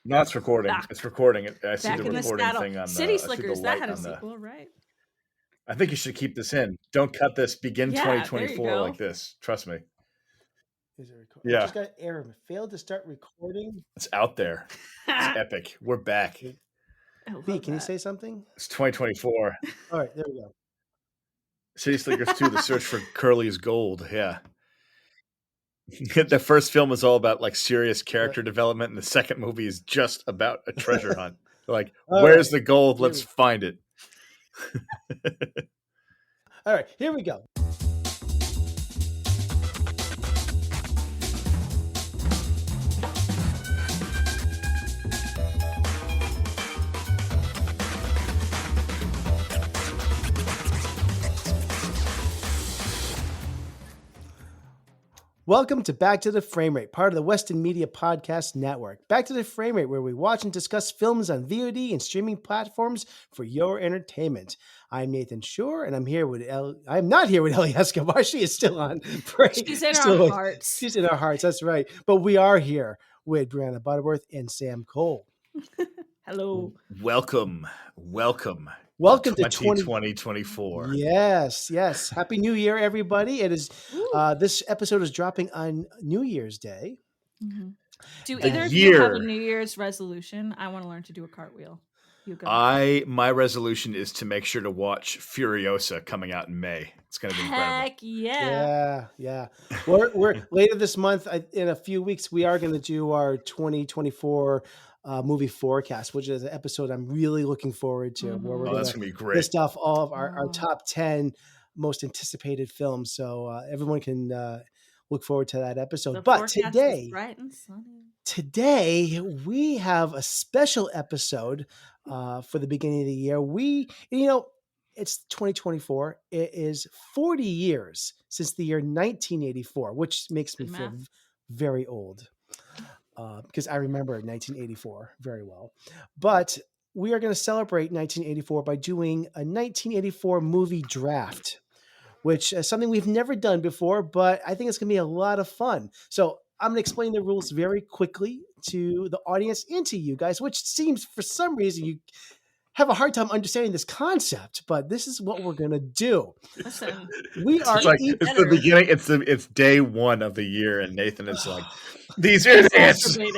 No, it's recording. Back. It's recording. I see Back the in the recording saddle. thing on City I see the Slickers, that light had a on the. sequel, right? I think you should keep this in. Don't cut this. Begin Yeah, there you 2024 go. like this. Trust me. Is it record? Yeah. I just got error. Failed to start recording. It's out there. It's epic. We're back. I love B, can you that. say something? It's 2024. All right, there we go. City Slickers 2, The Search for Curly's Gold. Yeah. The first film is all about like serious character development, and the second movie is just about a treasure hunt. Like, All where's right. the gold? Here Let's find it. All right, here we go. Welcome to Back to the Frame Rate, part of the Weston Media Podcast Network. Back to the Frame Rate, where we watch and discuss films on VOD and streaming platforms for your entertainment. I'm Nathan Shore, and I'm not here with Ellie Escobar. She is still on break. She's in our hearts. She's in our hearts. That's right. But we are here with Brianna Butterworth and Sam Cole. Hello. Welcome Welcome to 2024. Yes. Happy New Year, everybody. It is this episode is dropping on New Year's Day. Mm-hmm. Do either of you have a New Year's resolution? I want to learn to do a cartwheel. You go. My resolution is to make sure to watch Furiosa coming out in May. It's going to be incredible. Heck yeah. Yeah. We're later this month. In a few weeks, we are going to do our 2024 movie forecast, which is an episode I'm really looking forward to. Mm-hmm. Where we're that's going to be great. List off all of our top 10 most anticipated films, so everyone can look forward to that episode. But today, bright and sunny. Today we have a special episode for the beginning of the year. It's 2024. It is 40 years since the year 1984, which makes me feel very old because I remember 1984 very well. But we are going to celebrate 1984 by doing a 1984 movie draft, which is something we've never done before, but I think it's going to be a lot of fun. So I'm going to explain the rules very quickly to the audience and to you guys, which seems for some reason you have a hard time understanding this concept, but this is what we're going to do. Listen, it's the beginning. It's day one of the year, and Nathan is like, "These idiots." Teach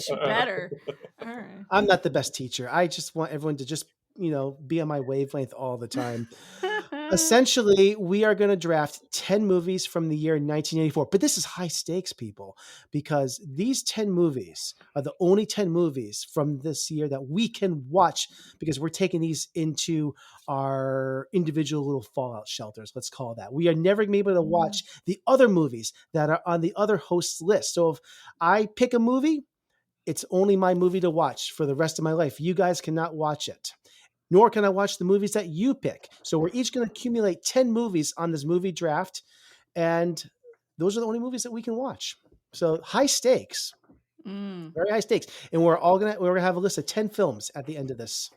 better. All right. I'm not the best teacher. I just want everyone to just be on my wavelength all the time. Essentially, we are going to draft 10 movies from the year 1984. But this is high stakes, people, because these 10 movies are the only 10 movies from this year that we can watch because we're taking these into our individual little fallout shelters, let's call that. We are never going to be able to watch the other movies that are on the other hosts' list. So if I pick a movie, it's only my movie to watch for the rest of my life. You guys cannot watch it. Nor can I watch the movies that you pick. So we're each going to accumulate 10 movies on this movie draft, and those are the only movies that we can watch. So high stakes, very high stakes. And we're going to have a list of 10 films at the end of this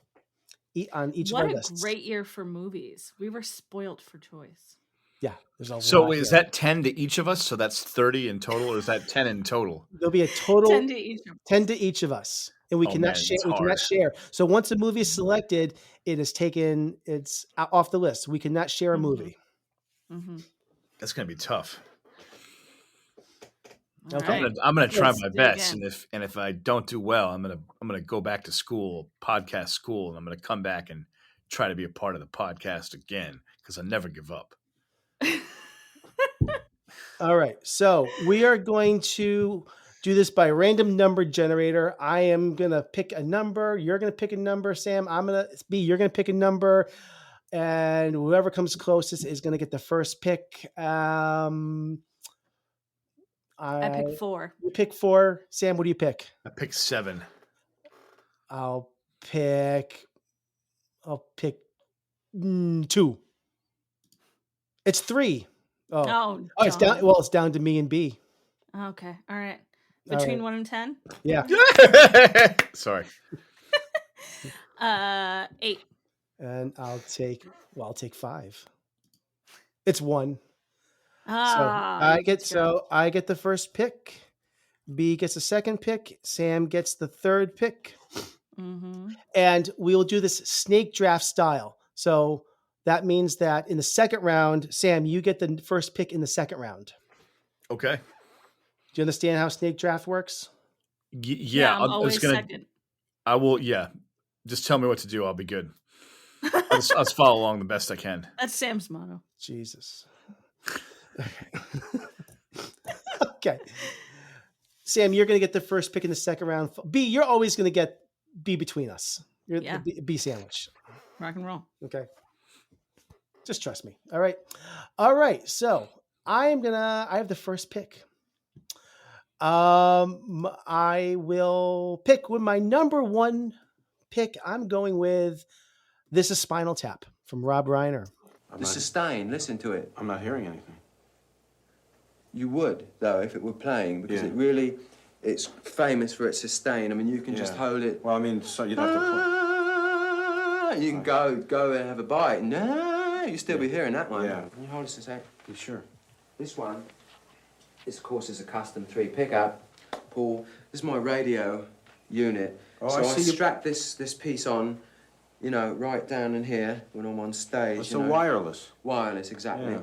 on each of our lists. What a great year for movies. We were spoiled for choice. Yeah, there's a lot. So is that 10 to each of us? So that's 30 in total, or is that 10 in total? There'll be a total 10 to each of us. And we cannot share. We cannot share. So once a movie is selected, it is taken. It's off the list. We cannot share a movie. Mm-hmm. That's going to be tough. Okay, I'm going to try my best, and if I don't do well, I'm going to go back to school, podcast school, and I'm going to come back and try to be a part of the podcast again because I never give up. All right, so we are going to do this by random number generator. I am going to pick a number. You're going to pick a number, Sam. You're going to pick a number. And whoever comes closest is going to get the first pick. I pick 4. You pick 4. Sam, what do you pick? I pick 7. I'll pick 2. It's 3. Oh, it's down. Well, it's down to me and B. Okay. All right. Between 1 and 10? Yeah. Sorry. 8. And I'll take 5. It's 1. I get the first pick. B gets the second pick. Sam gets the third pick. Mm-hmm. And we will do this snake draft style. So that means that in the second round, Sam, you get the first pick in the second round. Okay. Do you understand how snake draft works? Yeah, I'm always second. I will. Yeah, just tell me what to do. I'll be good. I'll just follow along the best I can. That's Sam's motto. Jesus. Okay. Sam, you're going to get the first pick in the second round. B, you're always going to get B between us. You're the B sandwich. Rock and roll. Okay. Just trust me. All right. All right. So I have the first pick. I will pick with my number one pick. I'm going with This Is Spinal Tap from Rob Reiner. The sustain, listen to it. I'm not hearing anything. You would, though, if it were playing, because it's famous for its sustain. I mean, you can just hold it. Well, I mean, so you'd have to you can go and have a bite. No, you still be hearing that one. Yeah. Can you hold this a sec? You sure? This one, of course, is a custom 3 pickup. Paul, this is my radio unit. Oh, so I I see. strap this piece on, right down in here when I'm on stage. It's wireless. Wireless, exactly. Yeah.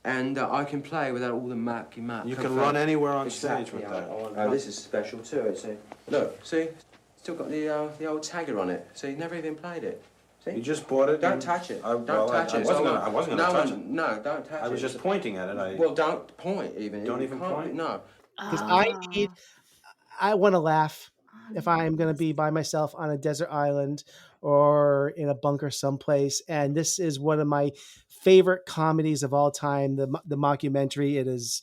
And I can play without all the mucky muck. You can run anywhere on stage with that. Oh, this is special too. See, look, see, still got the old tagger on it. See, never even played it. See? You just bought it. Don't touch it. Don't touch it. I wasn't gonna touch it. No, don't touch it. I was just pointing at it. Well, don't point even. Don't even point? No. Because I want to laugh if I'm going to be by myself on a desert island or in a bunker someplace. And this is one of my favorite comedies of all time. The mockumentary. It is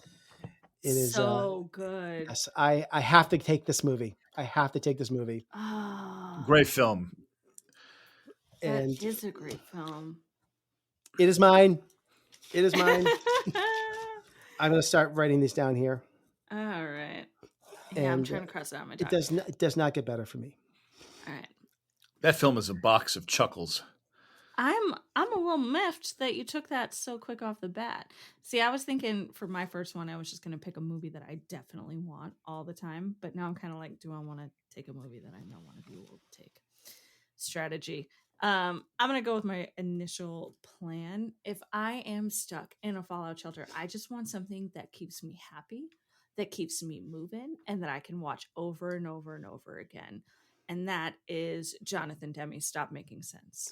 so good. Yes, I have to take this movie. I have to take this movie. Oh, Great film. And that is a great film. it is mine. It is mine. I'm going to start writing these down here. All right. Yeah, I'm And, trying to cross it out my It document. does not get better for me. All right. That film is a box of chuckles. I'm a little miffed that you took that so quick off the bat. See, I was thinking for my first one, I was just going to pick a movie that I definitely want all the time. But now I'm kind of like, do I want to take a movie that I know one of you will take? Strategy. I'm going to go with my initial plan. If I am stuck in a fallout shelter, I just want something that keeps me happy, that keeps me moving, and that I can watch over and over and over again. And that is Jonathan Demme's Stop Making Sense.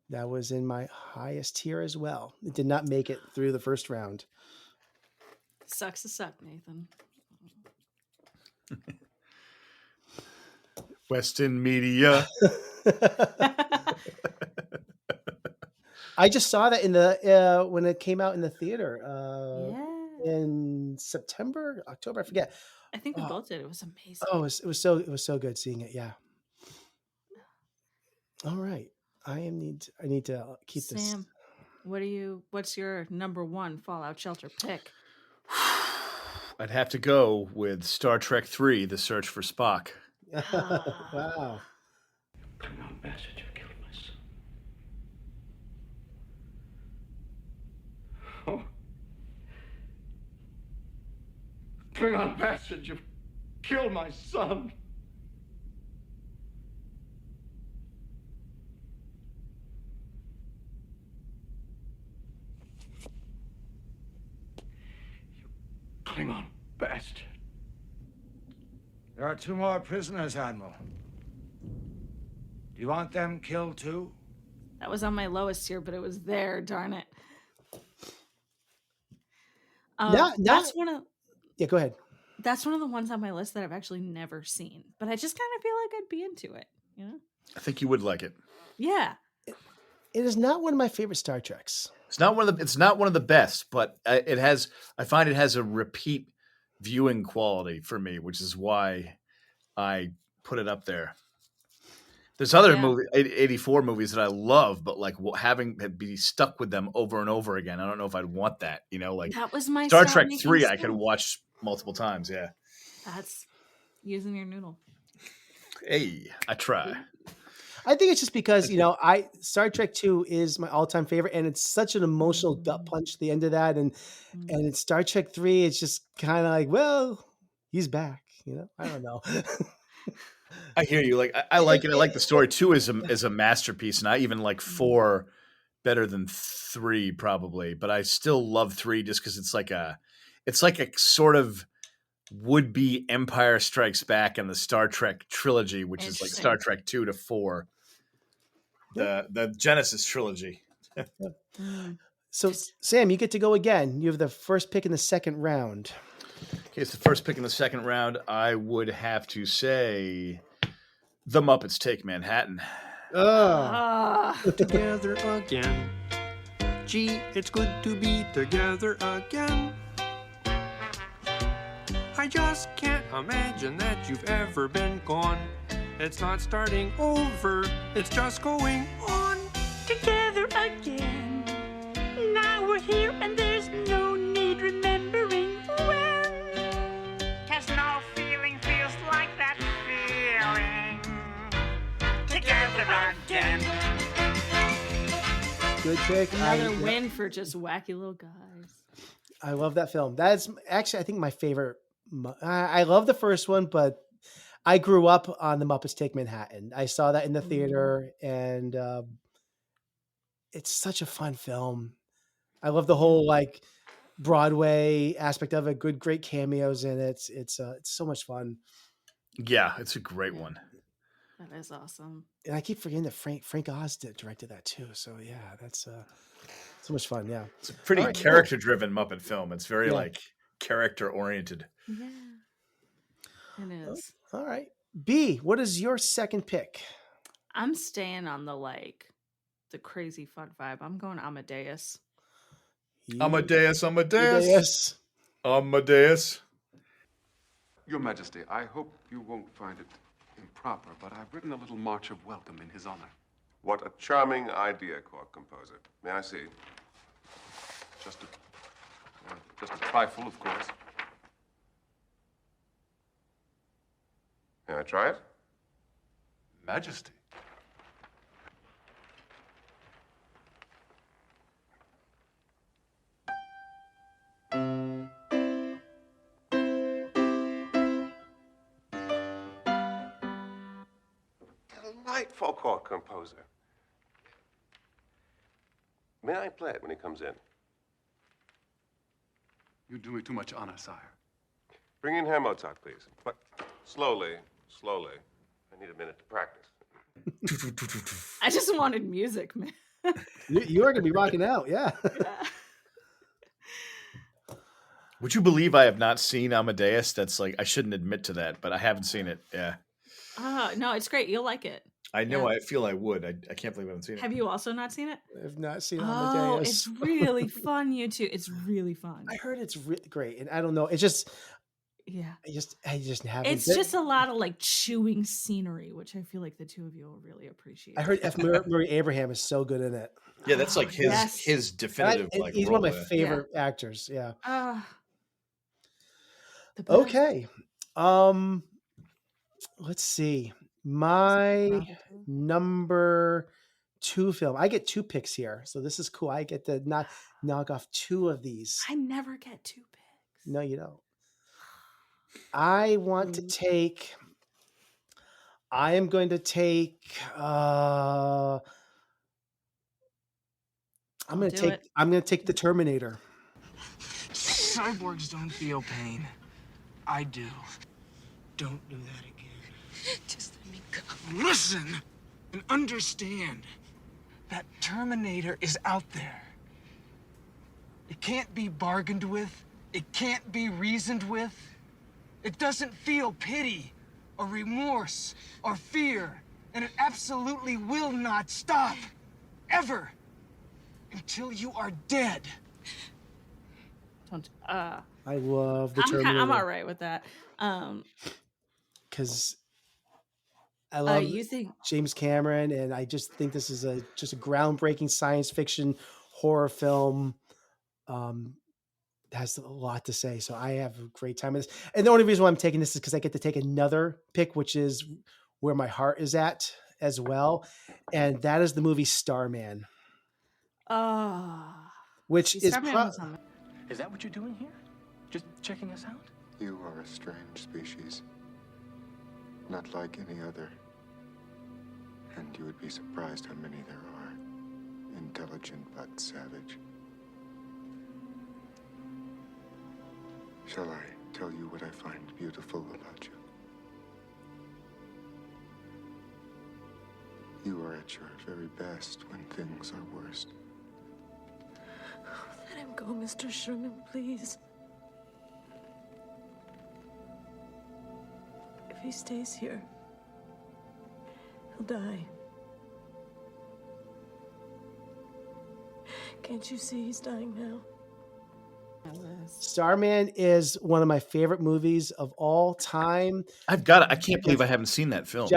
That was in my highest tier as well. It did not make it through the first round. Sucks to suck, Nathan. Western Media. I just saw that in the when it came out in the theater Yeah. in September, October, I forget. I think we both did. It was amazing. Oh, it was so good seeing it. Yeah. All right. I need to keep this. Sam, what's your number one Fallout Shelter pick? I'd have to go with Star Trek III: The Search for Spock. Wow. Klingon bastard, you killed my son. Oh. Klingon bastard, you've killed my son. You Klingon bastard. There are 2 more prisoners, Admiral. Do you want them killed too? That was on my lowest tier, but it was there. Darn it. That's one of. Yeah, go ahead. That's one of the ones on my list that I've actually never seen, but I just kind of feel like I'd be into it. You know? I think you would like it. Yeah. It is not one of my favorite Star Treks. It's not one of the best, but I find it has a repeat viewing quality for me, which is why I put it up there. There's other 84 movies that I love, but like having be stuck with them over and over again, I don't know if I'd want that. Like that was my Star Trek making 3, I sense. could watch multiple times. Yeah. That's using your noodle. Hey, I try. I think it's just because, Star Trek 2 is my all-time favorite, and it's such an emotional gut punch at the end of that. And in Star Trek 3, it's just kind of like, well, he's back. I don't know. I hear you. Like I like it. I like the story. 2 is a masterpiece, and I even like 4 better than 3 probably. But I still love 3 just because it's like a sort of would-be Empire Strikes Back and the Star Trek trilogy, which is like Star Trek 2 to 4, the Genesis trilogy. So Sam, you get to go again. You have the first pick in the second round. Okay, it's the first pick in the second round. I would have to say The Muppets Take Manhattan. Together again. Gee, it's good to be together again. I just can't imagine that you've ever been gone. It's not starting over, it's just going on. Together again. Now we're here and there's no need remembering when. 'Cause no feeling feels like that feeling. Together again. Good pick. Another win for just wacky little guys. I love that film. That's actually, I think, my favorite. I love the first one, but I grew up on The Muppets Take Manhattan. I saw that in the theater, and it's such a fun film. I love the whole like Broadway aspect of it. Great cameos in it. It's so much fun. Yeah, it's a great one. That is awesome. And I keep forgetting that Frank Oz directed that too. So yeah, that's so much fun. Yeah, it's a pretty character-driven Muppet film. It's very like character-oriented. Yeah, it is. All right, B, what is your second pick? I'm staying on the crazy fun vibe. I'm going Amadeus. Amadeus. Your Majesty, I hope you won't find it improper, but I've written a little march of welcome in his honor. What a charming idea, court composer. May I see? Just a trifle, of course. May I try it? Majesty. Delightful, court composer. May I play it when he comes in? You do me too much honor, sire. Bring in Herr Mozart, please. But slowly. I need a minute to practice. I just wanted music, man. You are going to be rocking out, yeah. Would you believe I have not seen Amadeus? That's like, I shouldn't admit to that, but I haven't seen it. Yeah. No, it's great. You'll like it. I know. Yeah. I feel I would. I can't believe I haven't seen it. Have you also not seen it? I've not seen Amadeus. Oh, it's really fun, you two. It's really fun. I heard it's really great, and I don't know. It's just, yeah. I just haven't. It's just a lot of chewing scenery, which I feel like the two of you will really appreciate. I heard F. Murray Abraham is so good in it. Yeah, that's like his definitive. He's one of my favorite actors. Yeah. Okay. Let's see. My number 2 film. I get 2 picks here, so this is cool. I get to knock off 2 of these. I never get 2 picks. No, you don't. I want to take. I am going to take. I'm going to take the Terminator. Cyborgs don't feel pain. I do. Don't do that again. Just let me go. Listen and understand that Terminator is out there. It can't be bargained with. It can't be reasoned with. It doesn't feel pity or remorse or fear. And it absolutely will not stop. Ever. Until you are dead. Don't. I love the I'm Terminator. all right with that. Because I love You think James Cameron, and I just think this is just a groundbreaking science fiction horror film. Has a lot to say, so I have a great time with this. And the only reason why I'm taking this is because I get to take another pick, which is where my heart is at as well, and that is the movie Starman. Which is Starman was on Is that what you're doing here? Just checking us out? You are a strange species, not like any other. And you would be surprised how many there are. Intelligent but savage. Shall I tell you what I find beautiful about you? You are at your very best when things are worst. Let him go, Mr. Sherman, please. If he stays here, he'll die. Can't you see he's dying now? Starman is one of my favorite movies of all time. I can't believe I haven't seen that film.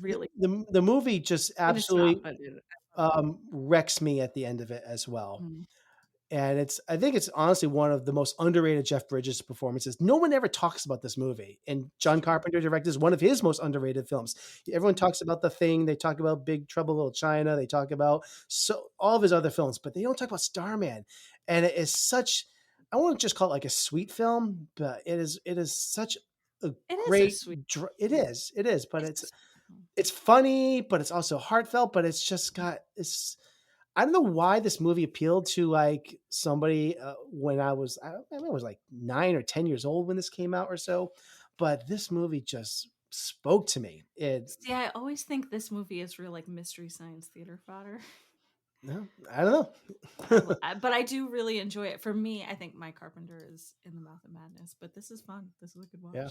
Really the movie just absolutely wrecks me at the end of it as well. And I think it's honestly one of the most underrated Jeff Bridges performances. No one ever talks about this movie, and John Carpenter directed one of his most underrated films. Everyone talks about The Thing. They talk about Big Trouble in Little China. They talk about all of his other films, but they don't talk about Starman. And it is such, I won't just call it like a sweet film, but it is such a great, it is, but it's funny, but it's also heartfelt, but it's just got, I don't know why this movie appealed to like somebody when I was like 9 or 10 years old when this came out or so, but this movie just spoke to me. See, I always think this movie is real like mystery science theater fodder. No, I don't know. But I do really enjoy it. For me, I think Mike Carpenter is in the mouth of madness, but this is fun. This is a good watch. Yeah.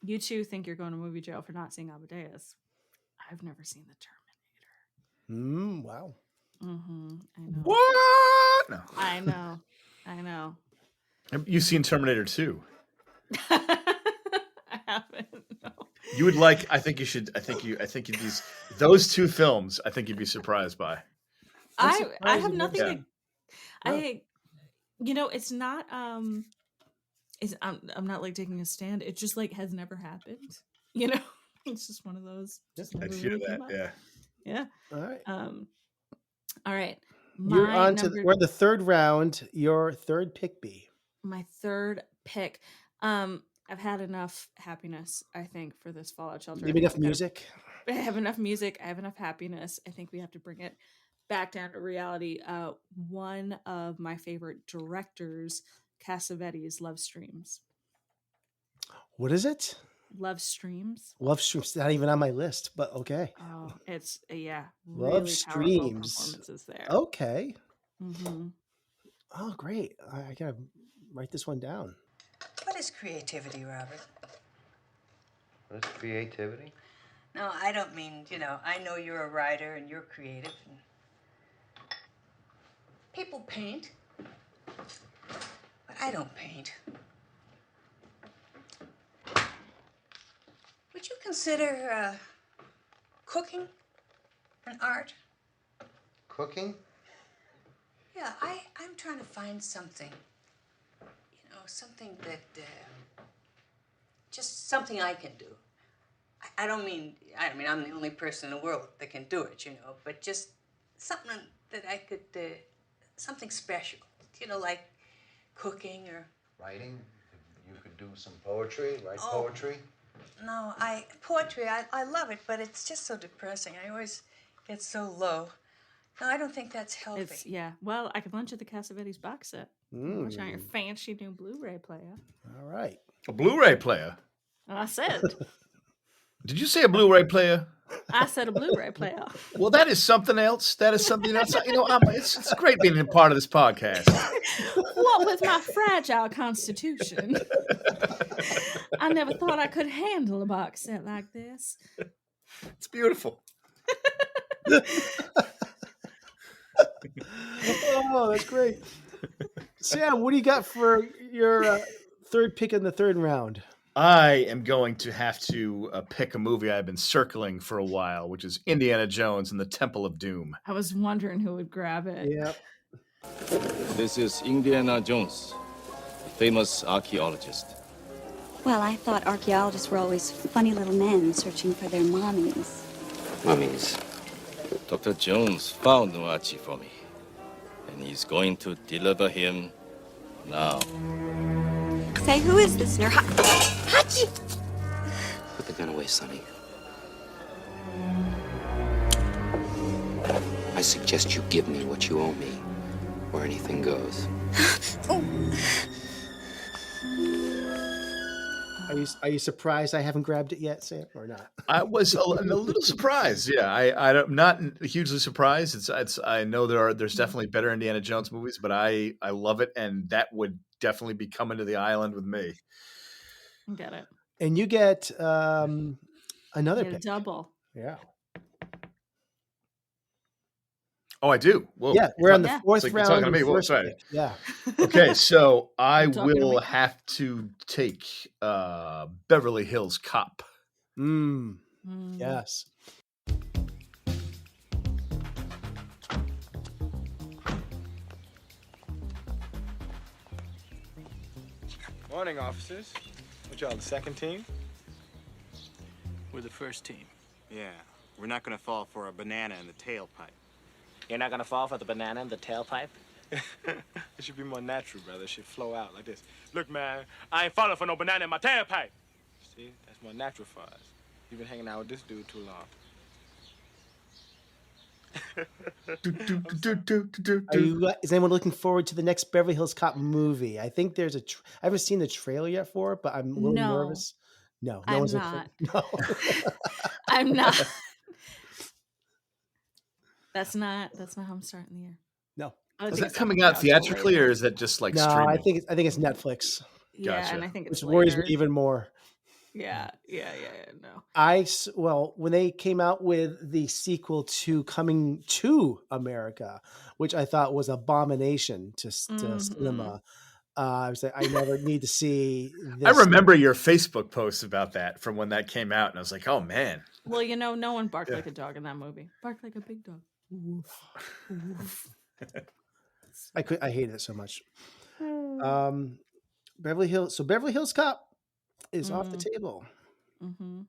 You two think you're going to movie jail for not seeing Amadeus. I've never seen The Terminator. Wow. I know. What? No. I know. You've seen Terminator 2. I haven't. No. You would like. I think you'd be those two films. I think you'd be surprised by. I have nothing. It's not. I'm not like taking a stand. It just like has never happened. It's just one of those. Just I never hear really that. came up. Yeah. Yeah. All right. All right. You're on to we're in the third round. Your third pick, B. My third pick. I've had enough happiness, I think, for this Fallout Shelter. Maybe enough music. I have enough music. I have enough happiness. I think we have to bring it back down to reality. One of my favorite directors, Cassavetes' Love Streams. What is it? Love Streams. Love Streams. Not even on my list, but okay. Oh, it's Love really Streams. Performances there. Okay. Mm-hmm. Oh, great. I gotta write this one down. What is creativity, Robert? What is creativity? No, I don't mean, I know you're a writer and you're creative. And people paint, but I don't paint. Would you consider cooking an art? Cooking? Yeah, I'm trying to find something. Something that, just something I can do. I mean, I'm the only person in the world that can do it, but just something that I could, something special, like cooking or... Writing? You could do some poetry, write poetry? No, poetry, I love it, but it's just so depressing. I always get so low. No, I don't think that's healthy. Well, I could lend you the Cassavetes box set. Watch out your fancy new Blu-ray player. All right. A Blu-ray player? I said. Did you say a Blu-ray player? I said a Blu-ray player. Well, that is something else. It's great being a part of this podcast. What with my fragile constitution, I never thought I could handle a box set like this. It's beautiful. Oh, that's great. Sam, what do you got for your third pick in the third round? I am going to have to pick a movie I've been circling for a while, which is Indiana Jones and the Temple of Doom. I was wondering who would grab it. Yep. This is Indiana Jones, a famous archaeologist. Well, I thought archaeologists were always funny little men searching for their mommies. Mummies. Dr. Jones found Noachi for me, and he's going to deliver him now. Say, who is this nerd? Hachi! Put the gun away, Sonny. I suggest you give me what you owe me, or anything goes. Are you surprised I haven't grabbed it yet, Sam, or not? I was a little surprised. Yeah, I'm not hugely surprised. It's I know there's definitely better Indiana Jones movies, but I love it, and that would definitely be coming to the island with me. Get it. And you get another Get a pick. double. Yeah. Oh, I do. Whoa. Yeah, we're on the Yeah. fourth It's like you're round. talking to me. and Whoa, first sorry. pick. Yeah. Okay, so I I'm talking to will me. have to take Beverly Hills Cop. Mm, Mm. yes. Morning, officers. What y'all, the second team? We're the first team. Yeah, we're not gonna fall for a banana in the tailpipe. You're not gonna fall for the banana in the tailpipe? It should be more natural, brother. It should flow out like this. Look, man, I ain't falling for no banana in my tailpipe. See, that's more natural for us. You've been hanging out with this dude too long. Is anyone looking forward to the next Beverly Hills Cop movie? I think there's I haven't seen the trailer yet for it, but I'm a little No. nervous. No, I'm one's not. No. I'm not. That's not how I'm starting the year. No. I Is think that coming out something else theatrically, later. or is that just like No, streaming? I think it's Netflix, Yeah, Gotcha. and I think it's which worries me later. even more. Yeah. No. Well, when they came out with the sequel to Coming to America, which I thought was abomination to cinema, I was like, I never need to see this. I remember your Facebook post about that from when that came out, and I was like, "Oh man!" Well, no one barked like a dog in that movie. Barked like a big dog. Woof. Woof. I hated it so much. Beverly Hills Cop is off the table. Mm-hmm.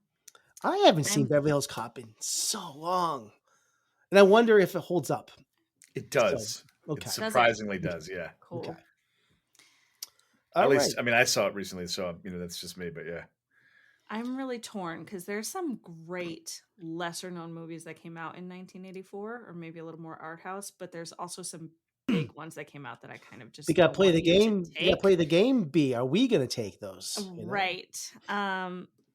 I haven't seen Beverly Hills Cop in so long, and I wonder if it holds up. It does. Okay. It surprisingly does. Yeah. Cool. Okay. At All least, right. I mean, I saw it recently, so that's just me. But yeah. I'm really torn because there's some great lesser known movies that came out in 1984, or maybe a little more art house, but there's also some big ones that came out that I kind of just We got to don't play want the you to game. You got to take. play the game. B. Are we going to take those? You know? Right.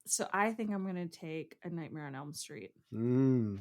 So I think I'm going to take A Nightmare on Elm Street. Mm.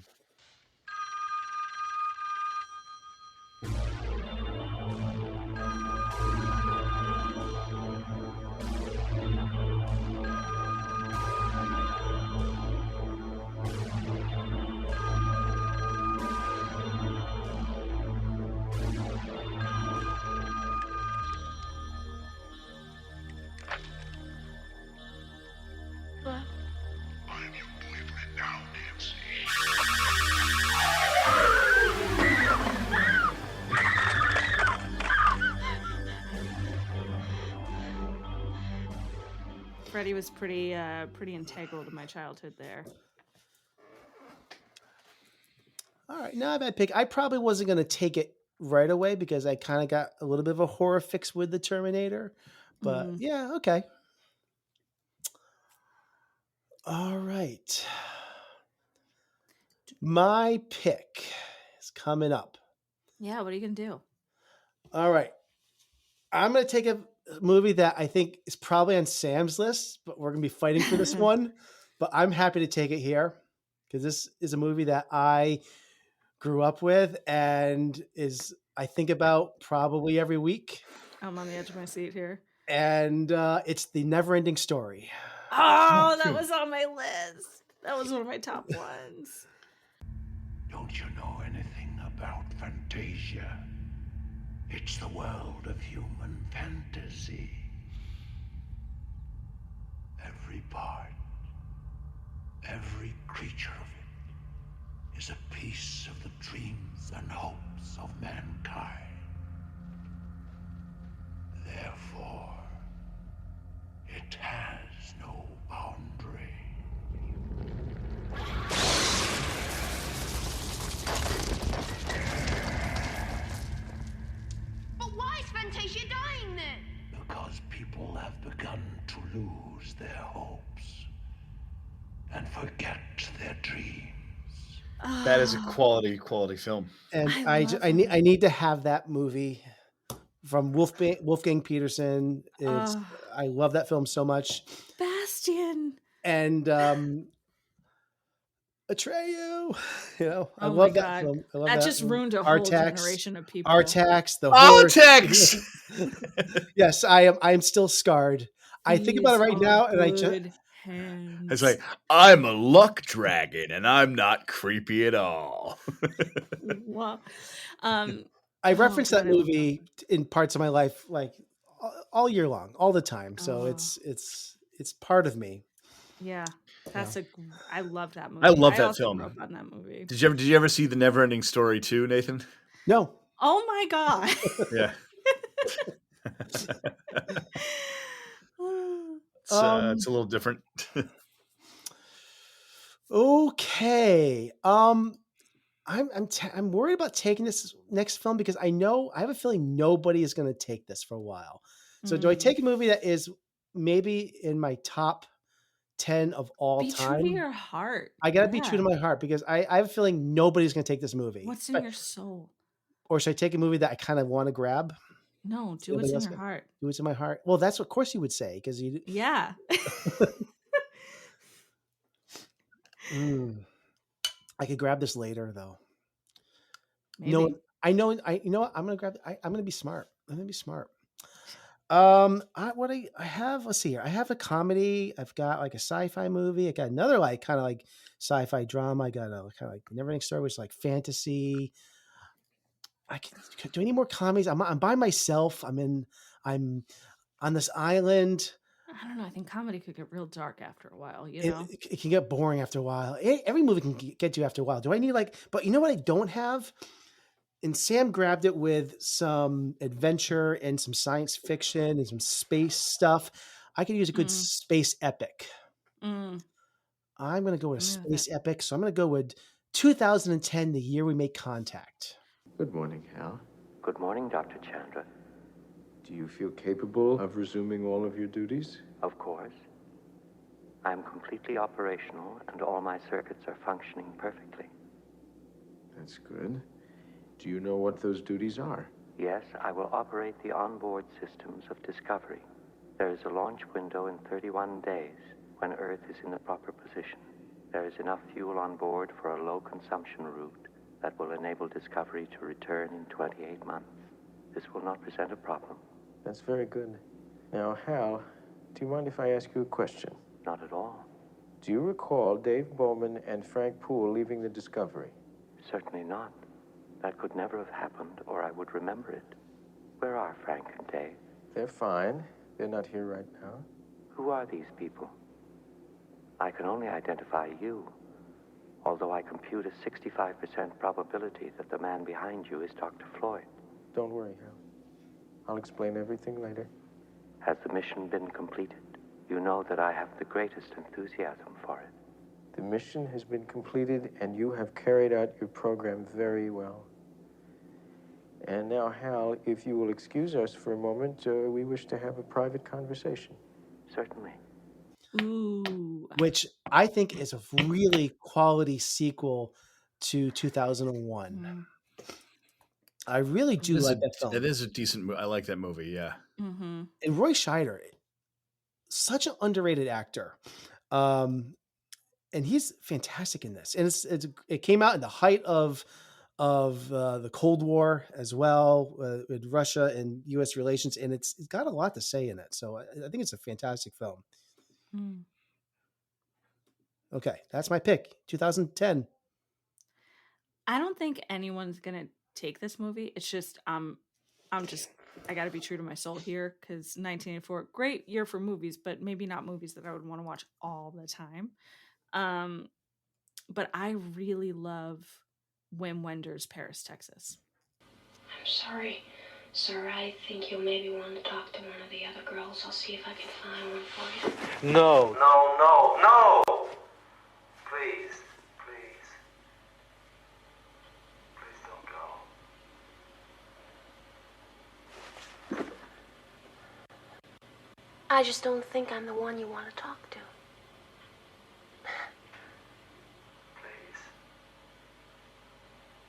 Freddie was pretty integral to my childhood there. All right, not a bad pick. I probably wasn't going to take it right away because I kind of got a little bit of a horror fix with the Terminator. But yeah, okay. All right. My pick is coming up. Yeah, what are you going to do? All right. I'm going to take a movie that I think is probably on Sam's list, but we're going to be fighting for this one. But I'm happy to take it here because this is a movie that I grew up with and I think about probably every week. I'm on the edge of my seat here. And it's The Neverending Story. Oh, that was on my list. That was one of my top ones. Don't you know anything about Fantasia? It's the world of human fantasy. Every part, every creature of it is a piece of the dreams and hopes of mankind. Therefore, it has no boundary. But why is Fantasia dying then? Because people have begun to lose their hopes and forget their dreams. That is a quality film. And I need to have that movie from Wolfgang Peterson. It's I love that film so much. Bastian. And Atreyu, I Oh love my that God. film. I love That just ruined a whole generation of people. Artax, the horse. Artax! Yes, I'm still scarred. I think about it right now, and I just It's like, I'm a luck dragon, and I'm not creepy at all. Wow. I reference that movie in parts of my life, like all year long, all the time. So it's part of me. Yeah, I love that movie. I love that also film. grew up on that movie. Did you ever see The Neverending Story 2, Nathan? No. Oh my God. Yeah. It's a little different. Okay. I'm worried about taking this next film because I have a feeling nobody is going to take this for a while. So do I take a movie that is maybe in my top 10 of all Be time? true to your heart. I got to be true to my heart because I have a feeling nobody's going to take this movie. What's in your soul? Or should I take a movie that I kind of want to grab? No, do what's in your heart. Do what's in my heart. Well, that's what, of course, you would say because you. Yeah. I could grab this later, though. Maybe. No, I know. You know what? I'm gonna grab. I'm gonna be smart. I'm gonna be smart. I have. Let's see here. I have a comedy. I've got like a sci-fi movie. I got another like kind of like sci-fi drama. I got a kind of like Neverending Story, which is like fantasy. Do I need more comedies? I'm by myself. I'm on this island. I don't know. I think comedy could get real dark after a while, you know? It can get boring after a while. Every movie can get you after a while. Do I need but you know what I don't have? And Sam grabbed it with some adventure and some science fiction and some space stuff. I could use a good space epic. I'm going to go with a space epic. So I'm going to go with 2010, the year we made contact. Good morning, Hal. Good morning, Dr. Chandra. Do you feel capable of resuming all of your duties? Of course. I'm completely operational and all my circuits are functioning perfectly. That's good. Do you know what those duties are? Yes, I will operate the onboard systems of Discovery. There is a launch window in 31 days when Earth is in the proper position. There is enough fuel on board for a low consumption route that will enable Discovery to return in 28 months. This will not present a problem. That's very good. Now, Hal, do you mind if I ask you a question? Not at all. Do you recall Dave Bowman and Frank Poole leaving the Discovery? Certainly not. That could never have happened, or I would remember it. Where are Frank and Dave? They're fine. They're not here right now. Who are these people? I can only identify you, although I compute a 65% probability that the man behind you is Dr. Floyd. Don't worry, Hal. I'll explain everything later. Has the mission been completed? You know that I have the greatest enthusiasm for it. The mission has been completed, and you have carried out your program very well. And now, Hal, if you will excuse us for a moment, we wish to have a private conversation. Certainly. Ooh. Which I think is a really quality sequel to 2001. I really do like that film. It is a decent movie. I like that movie, yeah. Mm-hmm. And Roy Scheider, such an underrated actor. And he's fantastic in this. And it came out in the height of the Cold War as well, with Russia and U.S. relations, and it's got a lot to say in it. So I think it's a fantastic film. Okay, that's my pick. 2010. I don't think anyone's gonna take this movie. It's just I got to be true to my soul here because 1984, great year for movies, but maybe not movies that I would want to watch all the time. But I really love Wim Wenders' Paris, Texas. I'm sorry, sir. I think you'll maybe want to talk to one of the other girls. I'll see if I can find one for you. No. No, no, no! Please, please. Please don't go. I just don't think I'm the one you want to talk to. Please.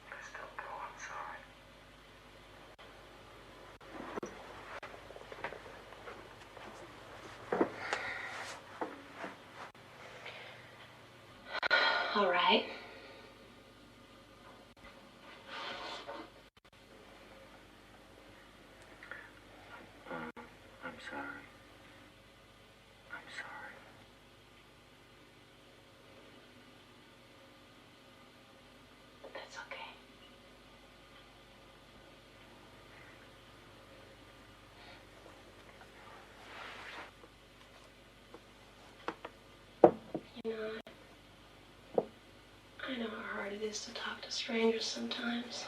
Please don't go. I'm sorry. All right. I'm sorry. I'm sorry. That's okay. You know, I know how hard it is to talk to strangers sometimes.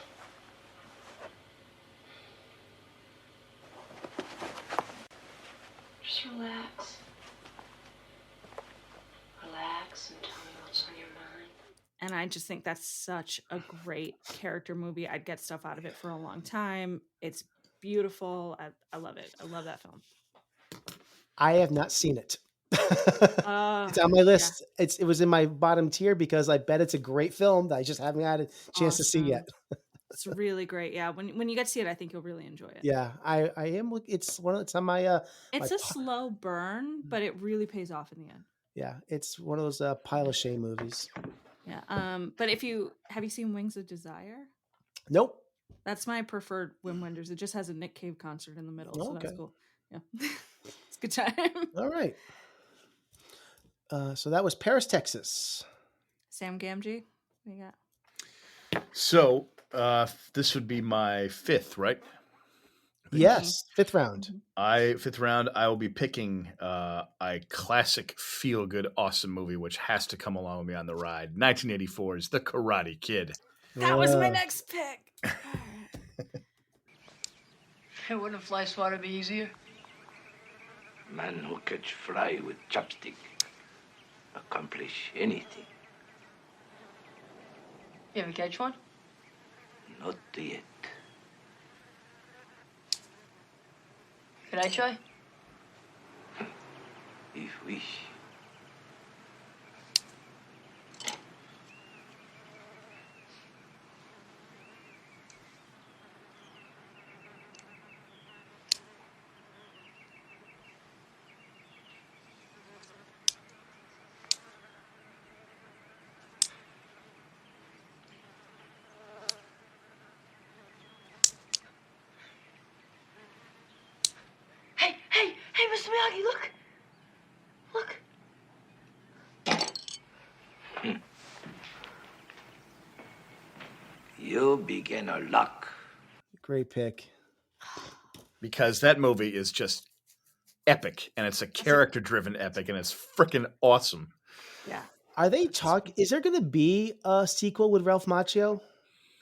Just relax. Relax and tell me what's on your mind. And I just think that's such a great character movie. I'd get stuff out of it for a long time. It's beautiful. I love it. I love that film. I have not seen it. It's on my list. Yeah. It was in my bottom tier because I bet it's a great film that I just haven't had a chance to see yet. It's really great. Yeah, when you get to see it, I think you'll really enjoy it. Yeah, I am. It's on my. It's my a slow burn, but it really pays off in the end. Yeah, it's one of those pile of shame movies. Yeah. But have you seen Wings of Desire? Nope. That's my preferred Wim Wenders. It just has a Nick Cave concert in the middle, so that's cool. Yeah, it's a good time. All right. So that was Paris, Texas. Sam Gamgee, what you got? So this would be my fifth, right? Yes, fifth round. Fifth round. I will be picking a classic, feel-good, awesome movie, which has to come along with me on the ride. 1984's The Karate Kid. That was my next pick. Hey, wouldn't a fly swatter be easier? Man who catch fly with chopstick accomplish anything. You ever catch one? Not yet. Could I try? If wish. Hey, Mr. Miyagi, look! Look! You beginner luck. Great pick. Because that movie is just epic, and it's a character-driven epic, and it's freaking awesome. Yeah. Are they is there going to be a sequel with Ralph Macchio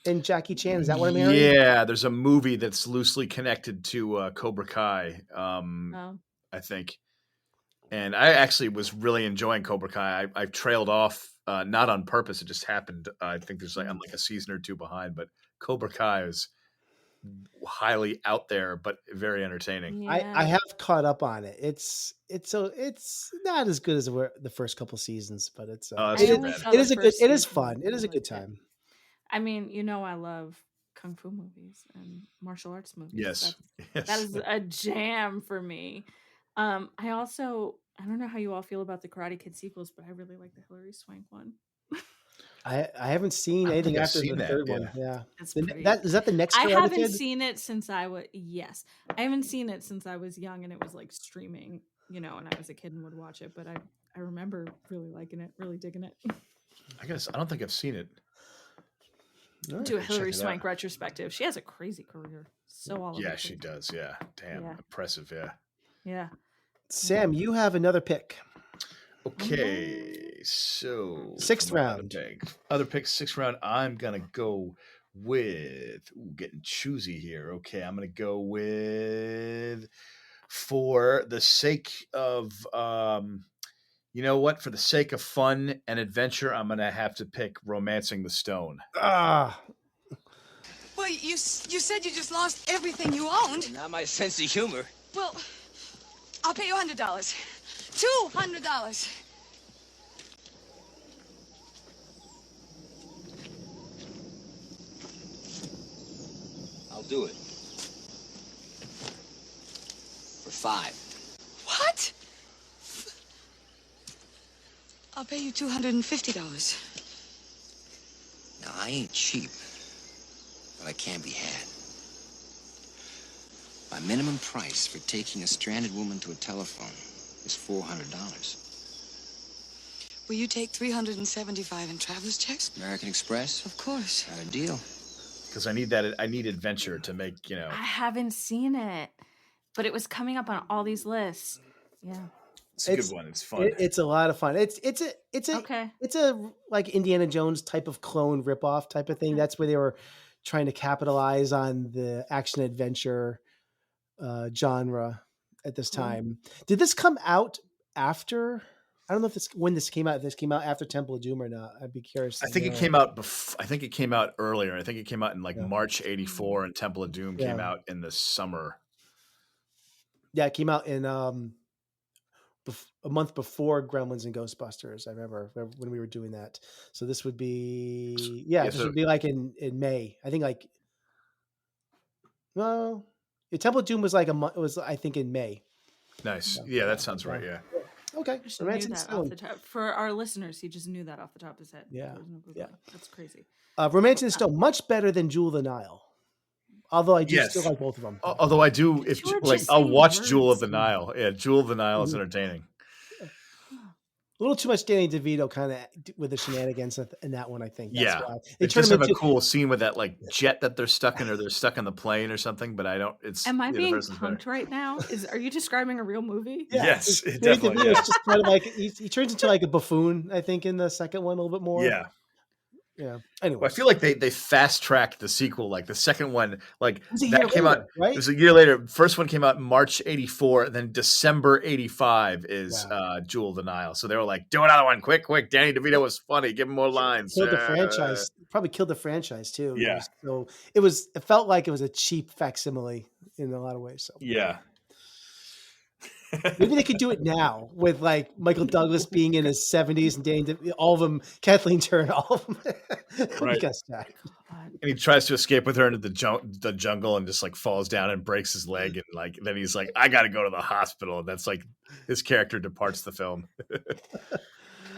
and Jackie Chan? Is that what I'm hearing? Yeah, there's a movie that's loosely connected to Cobra Kai, I think. And I actually was really enjoying Cobra Kai. I trailed off, not on purpose. It just happened. I think I'm like a season or two behind, but Cobra Kai is highly out there, but very entertaining. Yeah. I have caught up on it. It's not as good as the first couple seasons, but it is fun. It is a good time. I mean, I love kung fu movies and martial arts movies. Yes. That is a jam for me. I don't know how you all feel about the Karate Kid sequels, but I really like the Hilary Swank one. I haven't seen anything after the third one. Yeah. It's Is that the next I Karate haven't Kid? seen it since I haven't seen it since I was young and it was like streaming, and I was a kid and would watch it, but I remember really liking it, really digging it. I guess I don't think I've seen it. Do a Hillary check it Swank out. retrospective. She has a crazy career. So all over Yeah, the she place. does. Yeah. Damn. Yeah. Impressive. Yeah. Yeah. Sam, you have another pick. Okay. So Sixth for my round. Other pick, sixth round. I'm going to go with, getting choosy here. Okay. I'm going to go with, for the sake of, you know what? For the sake of fun and adventure, I'm going to have to pick Romancing the Stone. Ah, Well, you said you just lost everything you owned. Not my sense of humor. Well, I'll pay you $100. $200. I'll do it. For $5. What? I'll pay you $250. Now, I ain't cheap, but I can be had. My minimum price for taking a stranded woman to a telephone is $400. Will you take $375 in traveler's checks? American Express? Of course. Got a deal. Because I need that. I need adventure to make, I haven't seen it, but it was coming up on all these lists. Yeah. It's a good one. It's fun. It's a lot of fun. It's a like Indiana Jones type of clone ripoff type of thing. That's where they were trying to capitalize on the action adventure genre at this time. Did this come out after? I don't know if when this came out. If this came out after Temple of Doom or not, I'd be curious. I think it came out I think it came out earlier. I think it came out in like March '84, and Temple of Doom came out in the summer. Yeah, it came out in a month before Gremlins and Ghostbusters. I remember when we were doing that. So this would be this would be like in May. I think like Temple of Doom was like a month. It was I think in May. Nice. Yeah, that sounds right. Yeah. Okay. Just knew that off the top. For our listeners, he just knew that off the top of his head. Yeah. There was no Googling. That's crazy. Romancing the Stone, much better than Jewel of the Nile. Although I do still like both of them. Although I do, if like I'll watch Jewel of the Nile. Yeah, Jewel of the Nile is entertaining. A little too much Danny DeVito kind of with the shenanigans in that one, I think. That's why. They just have a cool scene with that like jet that they're stuck in, or they're stuck in the plane or something. But I don't. It's Am I being punked right now? Are you describing a real movie? Yeah. Yes, Danny definitely. DeVito is just kind of like he turns into like a buffoon, I think, in the second one a little bit more. Yeah. Yeah. Anyway, Well, I feel like they fast tracked the sequel. Like the second one, like was a that year came later, out. right? It was a year later. First one came out in March '84. Then December '85 is Jewel of the Nile. So they were like, "Do another one, quick! Danny DeVito was funny. Give him more lines." Killed the franchise. Probably killed the franchise too. Yeah. So it felt like it was a cheap facsimile in a lot of ways. So Yeah. maybe they could do it now with like Michael Douglas being in his 70s and Danny all of them, Kathleen Turner, all of them. Right. And he tries to escape with her into the jungle and just like falls down and breaks his leg, and like then he's like, "I got to go to the hospital." And that's like his character departs the film.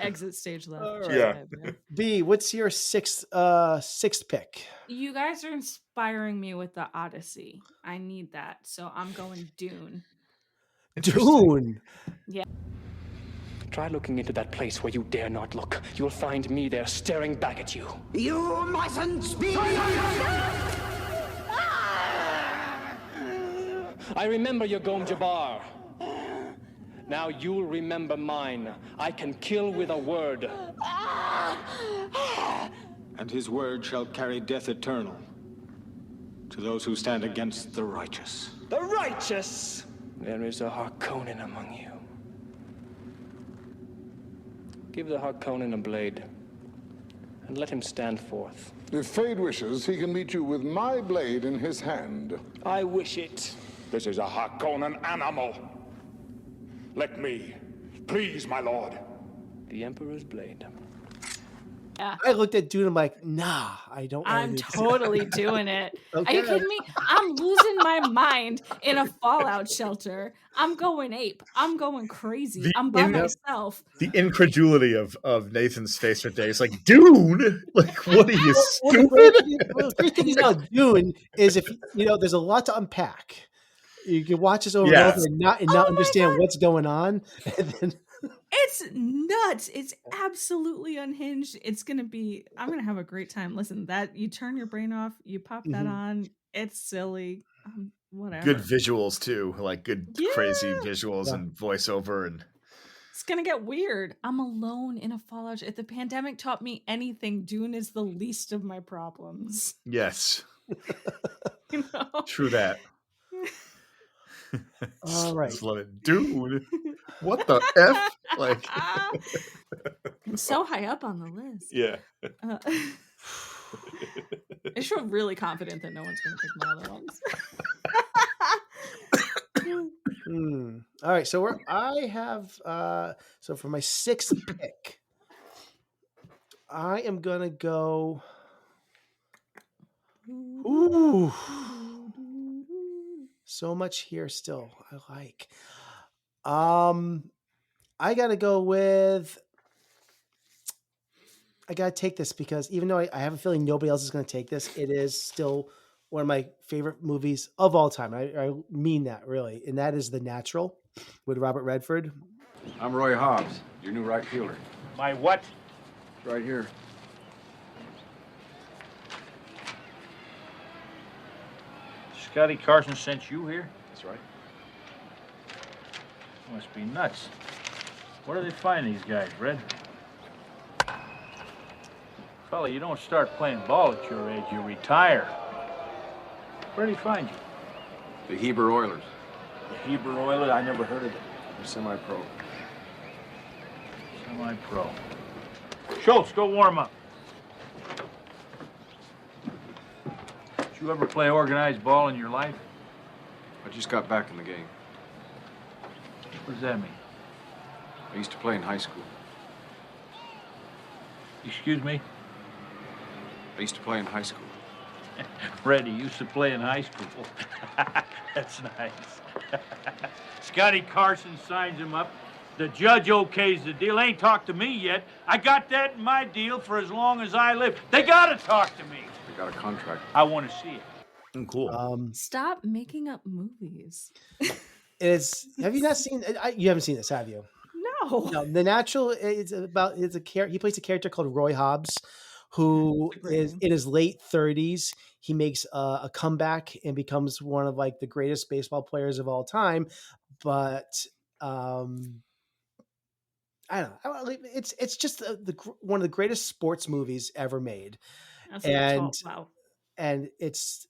Exit stage left. Yeah. B, what's your sixth pick? You guys are inspiring me with the Odyssey. I need that. So I'm going Dune. Dune. Yeah. Try looking into that place where you dare not look. You'll find me there staring back at you. You mustn't speak! I remember your Gom Jabbar. Now you'll remember mine. I can kill with a word. And his word shall carry death eternal to those who stand against the righteous. The righteous! There is a Harkonnen among you. Give the Harkonnen a blade, and let him stand forth. If Fade wishes, he can meet you with my blade in his hand. I wish it. This is a Harkonnen animal. Let me, please, my lord. The Emperor's blade. Yeah. I looked at Dune. I'm like, nah, I don't. I'm totally doing it. Okay. Are you kidding me? I'm losing my mind in a fallout shelter. I'm going ape. I'm going crazy. I'm by myself. The incredulity of Nathan's face right there. He's like, "Dune? Like, what are you, stupid?" The great thing about Dune is if there's a lot to unpack. You can watch this over and over and not understand what's going on, and then It's nuts. It's absolutely unhinged. I'm gonna have a great time. Listen, that you turn your brain off, you pop that on. It's silly. Whatever. Good visuals too, like good crazy Yeah. visuals Yeah. and voiceover and It's gonna get weird. I'm alone in a Fallout. If the pandemic taught me anything, Dune is the least of my problems. yes, You know? true that. All right. Just love it, dude. What the f? Like, I'm so high up on the list. yeah. I just feel really confident that no one's gonna pick my other ones. All right, so so for my sixth pick, I am gonna go. Ooh, so much here still. I like. I gotta go with. I gotta take this because even though I have a feeling nobody else is gonna take this, it is still one of my favorite movies of all time. I mean that really, and that is The Natural with Robert Redford. I'm Roy Hobbs, your new right fielder. My what? Right here. Scotty Carson sent you here? That's right. Must be nuts. Where do they find these guys, Red? Fella, you don't start playing ball at your age, you retire. Where did he find you? The Heber Oilers. The Heber Oilers? I never heard of it. They're semi-pro. Semi-pro. Schultz, go warm up. Did you ever play organized ball in your life? I just got back in the game. What does that mean? I used to play in high school. Excuse me? I used to play in high school. Reddy used to play in high school. That's nice. Scotty Carson signs him up. The judge okays the deal. Ain't talked to me yet. I got that in my deal for as long as I live. They gotta talk to me. They got a contract. I want to see it. Cool. Stop making up movies. Have you not seen? You haven't seen this, have you? No. No. The Natural is about. He plays a character called Roy Hobbs, who is in his late 30s. He makes a comeback and becomes one of like the greatest baseball players of all time. But I don't know. It's just one of the greatest sports movies ever made. That's wow. And it's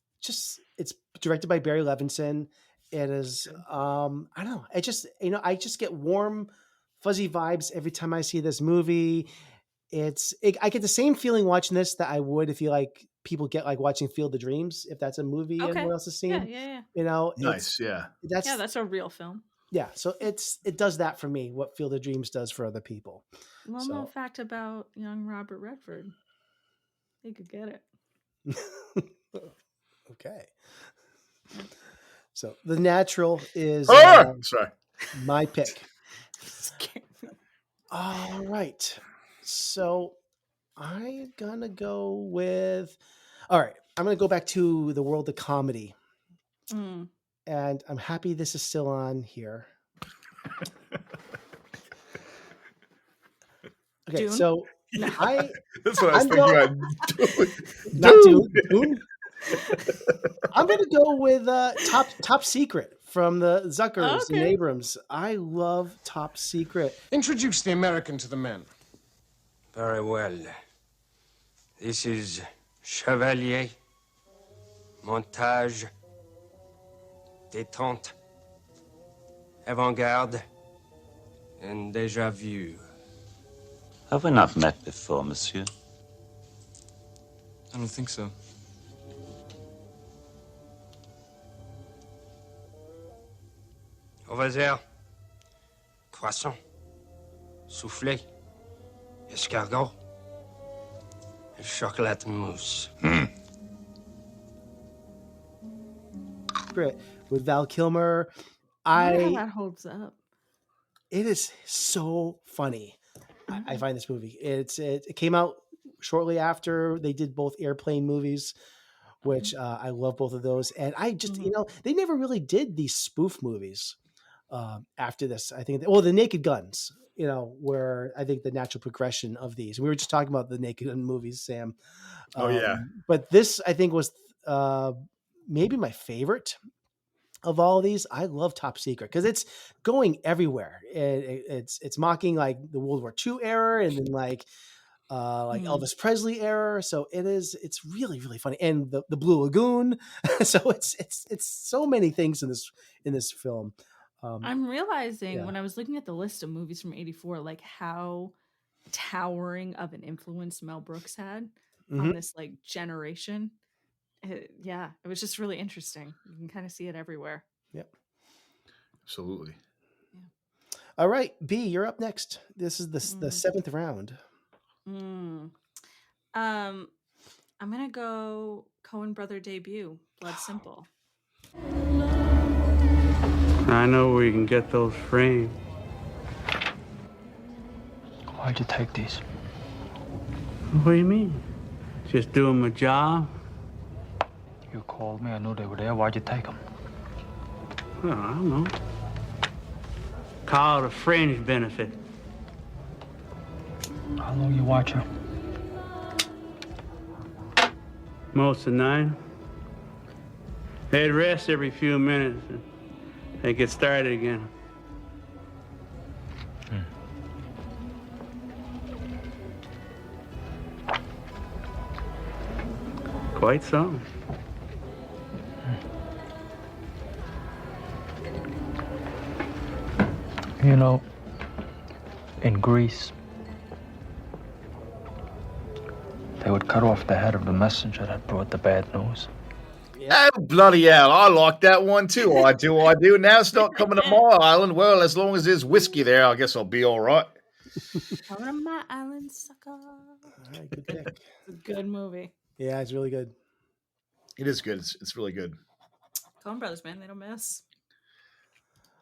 directed by Barry Levinson. It is I don't know. I just get warm, fuzzy vibes every time I see this movie. I get the same feeling watching this that I would if you like people get like watching Field of Dreams, if that's a movie anyone else has seen. Yeah. You know, nice. Yeah. That's a real film. Yeah. So it does that for me, what Field of Dreams does for other people. One more fact about young Robert Redford. He could get it. Okay. So The Natural is sorry. my pick. All right. So I'm gonna go with. All right, I'm gonna go back to the world of comedy, and I'm happy this is still on here. Okay, Dune? so That's what I was thinking about. Not Dune. I'm gonna go with Top Secret from the Zuckers and Abrams. I love Top Secret. Introduce the American to the men. Very well. This is Chevalier, Montage, Détente, Avant-Garde, and Déjà Vu. Have we not met before, monsieur? I don't think so. Au revoir. Croissant, soufflé, escargot, et chocolat mousse. Secret with Val Kilmer. I wonder how that holds up. It is so funny. I find this movie. It came out shortly after they did both Airplane movies, which I love both of those. And I just they never really did these spoof movies after this. I think the Naked Guns. where I think the natural progression of these. We were just talking about the Naked Gun movies, Sam. Oh, yeah. But this, I think, was maybe my favorite of all of these. I love Top Secret because it's going everywhere. It's mocking like the World War II era and then like Elvis Presley era. So it's really, really funny. And the Blue Lagoon. So it's so many things in this film. I'm realizing when I was looking at the list of movies from '84, like how towering of an influence Mel Brooks had on this like generation. It was just really interesting. You can kind of see it everywhere. Yep. Absolutely. All right, B, you're up next. This is the seventh round. I'm gonna go Coen brother debut, Blood Simple. I know where you can get those framed. Why'd you take these? What do you mean? Just doing my job? You called me. I knew they were there. Why'd you take them? Well, I don't know. Call it a fringe benefit. How long you watch her? Most of the night. They'd rest every few minutes and they get started again. Quite so. You know, in Greece, they would cut off the head of the messenger that brought the bad news. Oh, bloody hell. I like that one too. I do. Now it's not coming to my island. Well, as long as there's whiskey there, I guess I'll be all right. Come to my island, sucker. All right, good pick. It's a good movie. Yeah, it's really good. It is good. It's really good. Coen Brothers, man, they don't miss.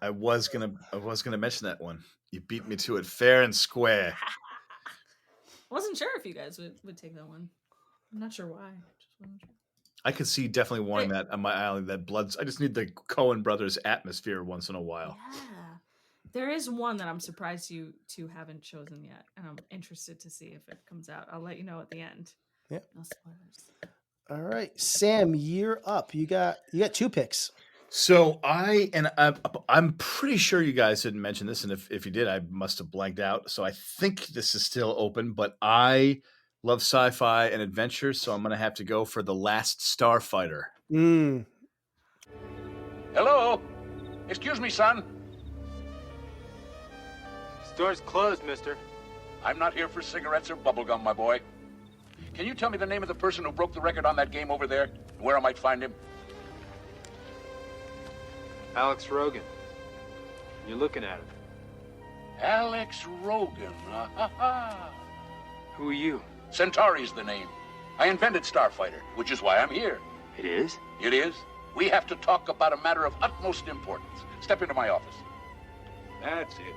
I was gonna mention that one. You beat me to it fair and square. Wasn't sure if you guys would take that one. I'm not sure why. Just wasn't sure. I could see definitely wanting that on my island. That Bloods. I just need the Coen Brothers atmosphere once in a while. Yeah, there is one that I'm surprised you two haven't chosen yet, and I'm interested to see if it comes out. I'll let you know at the end. Yep. No spoilers. All right, Sam, you're up. You got 2 picks. So I'm pretty sure you guys didn't mention this, and if you did, I must have blanked out. So I think this is still open, but I love sci-fi and adventure, so I'm going to have to go for The Last Starfighter. Hello? Excuse me, son. Store's closed, mister. I'm not here for cigarettes or bubblegum, my boy. Can you tell me the name of the person who broke the record on that game over there? And where I might find him? Alex Rogan. You're looking at him. Alex Rogan. Who are you? Centauri's the name. I invented Starfighter, which is why I'm here. It is? It is. We have to talk about a matter of utmost importance. Step into my office. That's it.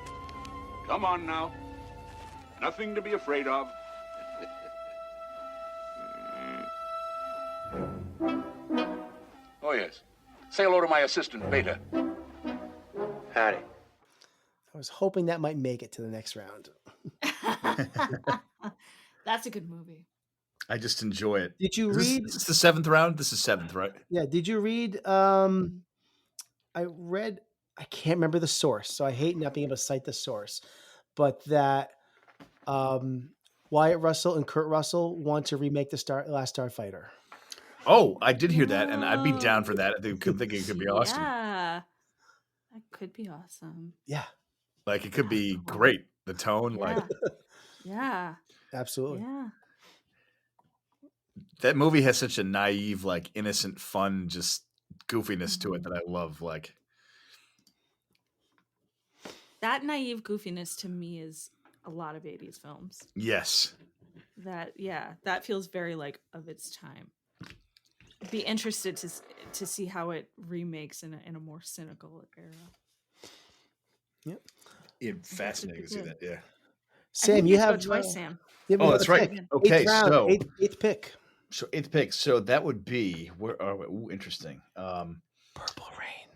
Come on now. Nothing to be afraid of. Oh, yes. Say hello to my assistant, Beta. Howdy. I was hoping that might make it to the next round. That's a good movie. I just enjoy it. Did you Is read? This is the 7th round? This is 7th, right? Yeah. Did you read? I can't remember the source, so I hate not being able to cite the source, but that Wyatt Russell and Kurt Russell want to remake the Last Starfighter. Oh, I did hear that, and I'd be down for that. I think it could be awesome. Yeah, that could be awesome. Yeah, like it could be great. The tone, yeah, absolutely. Yeah, that movie has such a naive, like innocent, fun, just goofiness to it that I love. Like that naive goofiness to me is a lot of 80s films. Yes. That feels very like of its time. Be interested to see how it remakes in a more cynical era. Yep. It's fascinating to see that. Yeah. Sam, you have twice, Sam. Oh, that's right. Pick. Okay, so eighth pick. So 8th pick. So that would be where are we? Ooh, interesting. Purple Rain.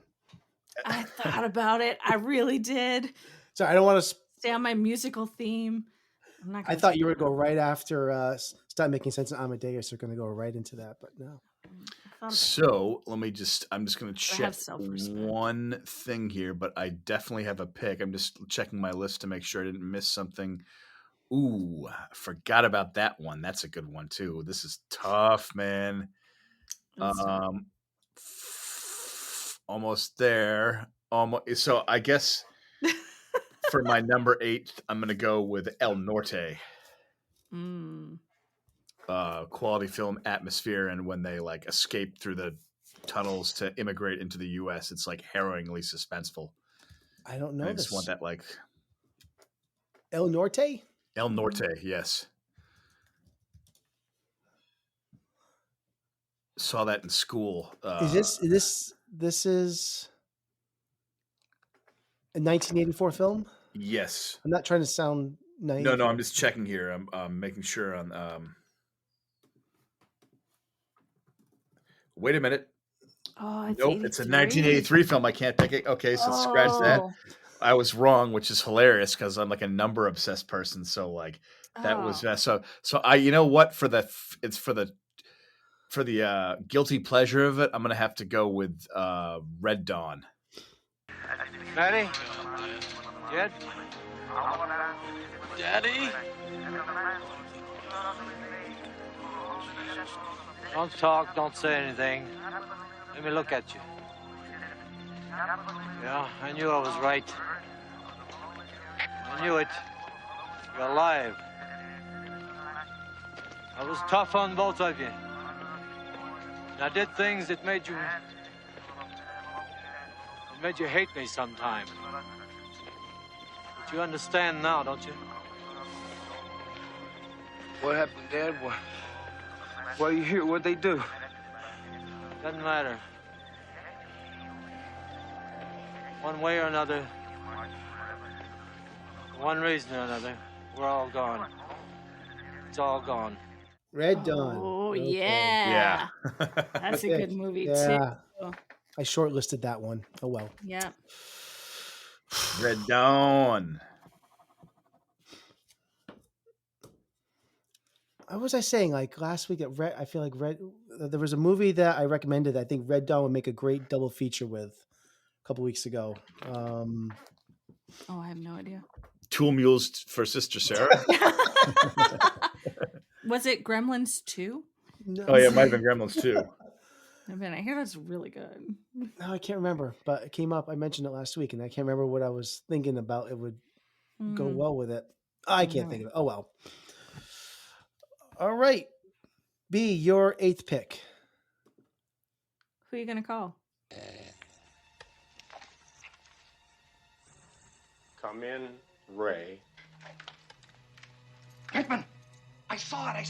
I thought about it. I really did. So I don't want to Stay on my musical theme. I'm not I gonna thought skip you were it. going to go right after Stop Making Sense and Amadeus are going to go right into that, but no. So I'm just going to I check have self-respect. one thing here, but I definitely have a pick. I'm just checking my list to make sure I didn't miss something. Ooh, I forgot about that one. That's a good one too. This is tough, man. It's tough. Almost there. Almost. So I guess for my number 8, I'm going to go with El Norte. Mm. Quality film atmosphere, and when they like escape through the tunnels to immigrate into the U.S., it's like harrowingly suspenseful. I don't know I this. just want that like El Norte? El Norte, yes. Saw that in school. Is this is a 1984 film? Yes. I'm not trying to sound naive. No, I'm just checking here. I'm making sure on. Wait a minute. Oh, it's Nope, it's a 83? 1983 film. I can't pick it. Okay, so scratch that. Oh. I was wrong, which is hilarious because I'm like a number obsessed person. So like that was so I. You know what? For the guilty pleasure of it, I'm gonna have to go with Red Dawn. Daddy? Jed? Daddy? Don't talk, don't say anything. Let me look at you. Yeah, I knew I was right. I knew it. You're alive. I was tough on both of you. And I did things that made you hate me sometime. But you understand now, don't you? What happened, Dad? Why are you here? What'd they do? Doesn't matter. One way or another, for one reason or another, we're all gone. It's all gone. Red Dawn. Oh, Okay. yeah. That's a good movie, Yeah. too. I shortlisted that one. Oh, well. Yeah. Red Dawn. What was I saying? Like last week at Red, I feel like there was a movie that I recommended that I think Red Dawn would make a great double feature with a couple weeks ago. Oh, I have no idea. Tool Mules for Sister Sarah. Was it Gremlins 2? No. Oh yeah, it might have been Gremlins 2. I mean, I hear that's really good. No, I can't remember, but it came up. I mentioned it last week, and I can't remember what I was thinking about. It would go well with it. I can't think of it. Oh well. All right, B, your 8th pick. Who are you gonna call? Come in, Ray. Hickman! I saw it!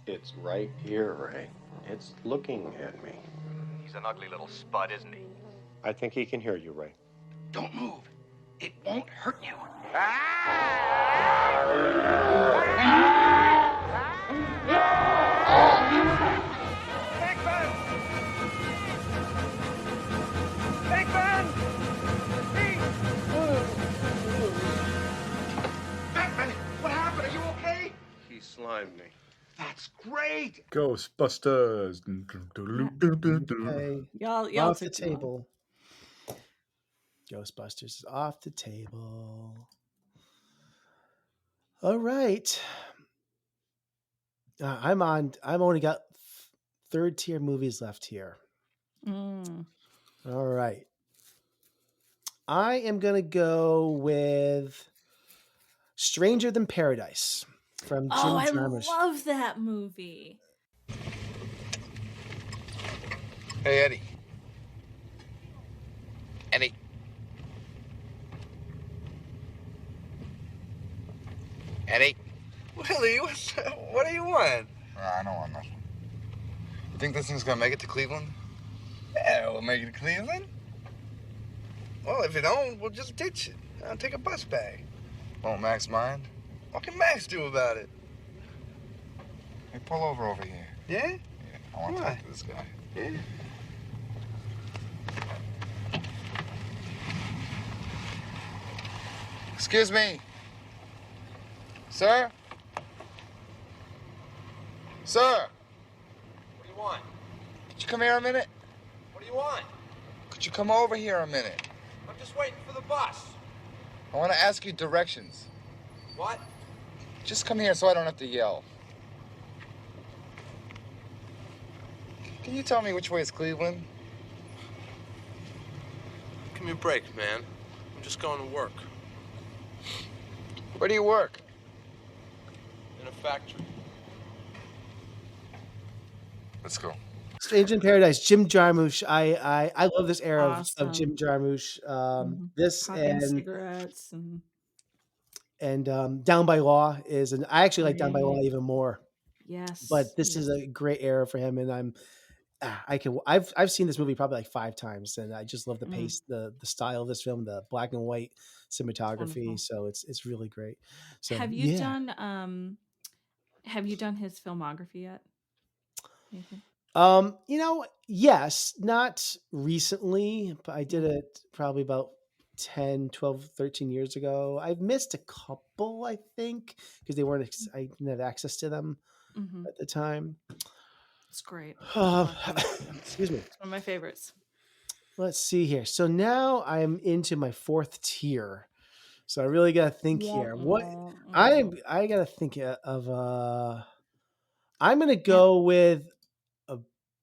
It's right here, Ray. It's looking at me. He's an ugly little spud, isn't he? I think he can hear you, Ray. Don't move. It won't hurt you. Beckman! What happened? Are you okay? He slimed me. That's great! Ghostbusters. Okay. Y'all Off the took too long. table. Ghostbusters is off the table. All right. I've only got 3rd tier movies left here. Mm. All right. I am going to go with Stranger Than Paradise from Jim Oh, I Jarmusch. love that movie. Hey, Eddie. Eddie. Eddie. Willie, what do you want? I don't want nothing. You think this thing's gonna make it to Cleveland? Yeah, we'll make it to Cleveland. Well, if it don't, we'll just ditch it. I'll take a bus back. Won't Max mind? What can Max do about it? Hey, pull over here. Yeah? Yeah, I want to Why? talk to this guy. Yeah. Excuse me. Sir? Sir? What do you want? Could you come here a minute? What do you want? Could you come over here a minute? I'm just waiting for the bus. I want to ask you directions. What? Just come here so I don't have to yell. Can you tell me which way is Cleveland? Give me a break, man. I'm just going to work. Where do you work? In a factory. Let's go. Strange in Paradise, Jim Jarmusch. I love this era of Jim Awesome. Jarmusch. This Popping cigarettes and Down by Law is, and I actually like Down by Law Great. even more. Yes. But this is yes. a great era for him, and I've seen this movie probably like 5 times, and I just love the pace, the style of this film, the black and white cinematography. Wonderful. So it's really great. So Have you done his filmography yet? Nathan? Yes, not recently, but I did it probably about 10, 12, 13 years ago. I've missed a couple, I think, because they weren't, I didn't have access to them Mm-hmm. at the time. It's great. I love him. Excuse me. It's one of my favorites. Let's see here. So now I'm into my 4th tier. So I really got to think here. What I got to think of, I'm going to go with a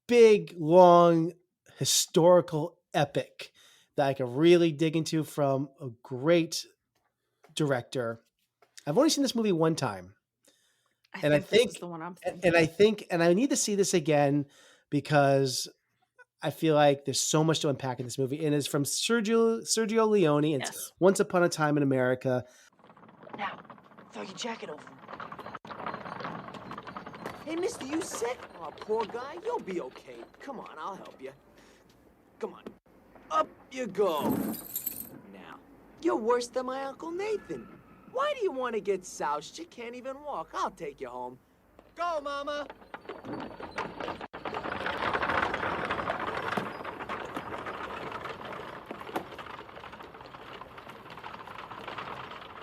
big, long, historical epic that I can really dig into from a great director. I've only seen this movie one time. I think this is the one I'm thinking. And I need to see this again because I feel like there's so much to unpack in this movie. And it's from Sergio Leone. It's Yes. Once Upon a Time in America. Now, throw your jacket over. Hey, mister, you sick? Oh, poor guy. You'll be okay. Come on, I'll help you. Come on. Up you go. Now, you're worse than my Uncle Nathan. Why do you want to get soused? You can't even walk. I'll take you home. Go, Mama.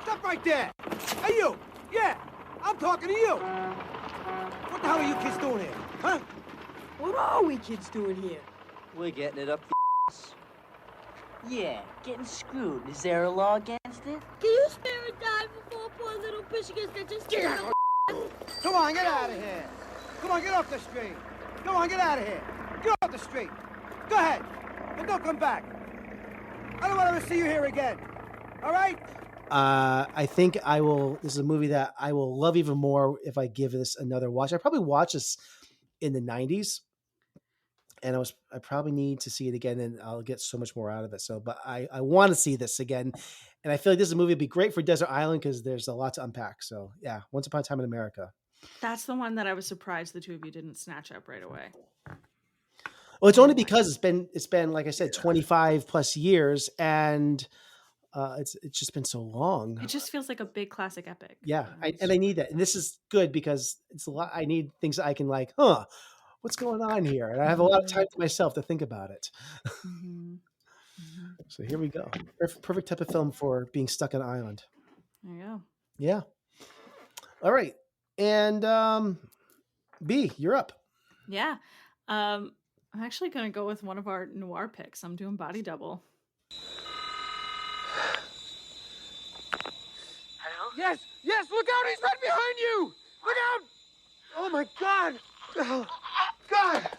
Stop right there! Hey, you! Yeah, I'm talking to you! What the hell are you kids doing here, huh? What are we kids doing here? We're getting it up the ass. Yeah, getting screwed. Is there a law against it? Can you spare a dime for 4 poor little Michigans that just get out? Come on, get out of here! Come on, get off the street! Come on, get out of here! Get off the street! Go ahead! And don't come back! I don't want to ever see you here again! All right? I think I will. This is a movie that I will love even more if I give this another watch. I probably watched this in the 90s, and I probably need to see it again, and I'll get so much more out of it. So, but I want to see this again, and I feel like this is a movie would be great for Desert Island because there's a lot to unpack. So, yeah, Once Upon a Time in America. That's the one that I was surprised the two of you didn't snatch up right away. Well, it's only because it's been like I said, 25 plus years, and it's just been so long. It just feels like a big classic epic. Yeah, I need that, and this is good because it's a lot. I need things that I can like, what's going on here, and I have a lot of time to myself to think about it. So here we go. Perfect type of film for being stuck on an island. There you go. Yeah. All right, and B, you're up. Yeah. I'm actually going to go with one of our noir picks. I'm doing Body Double. Yes! Yes! Look out! He's right behind you! Look out! Oh my God! Oh, God!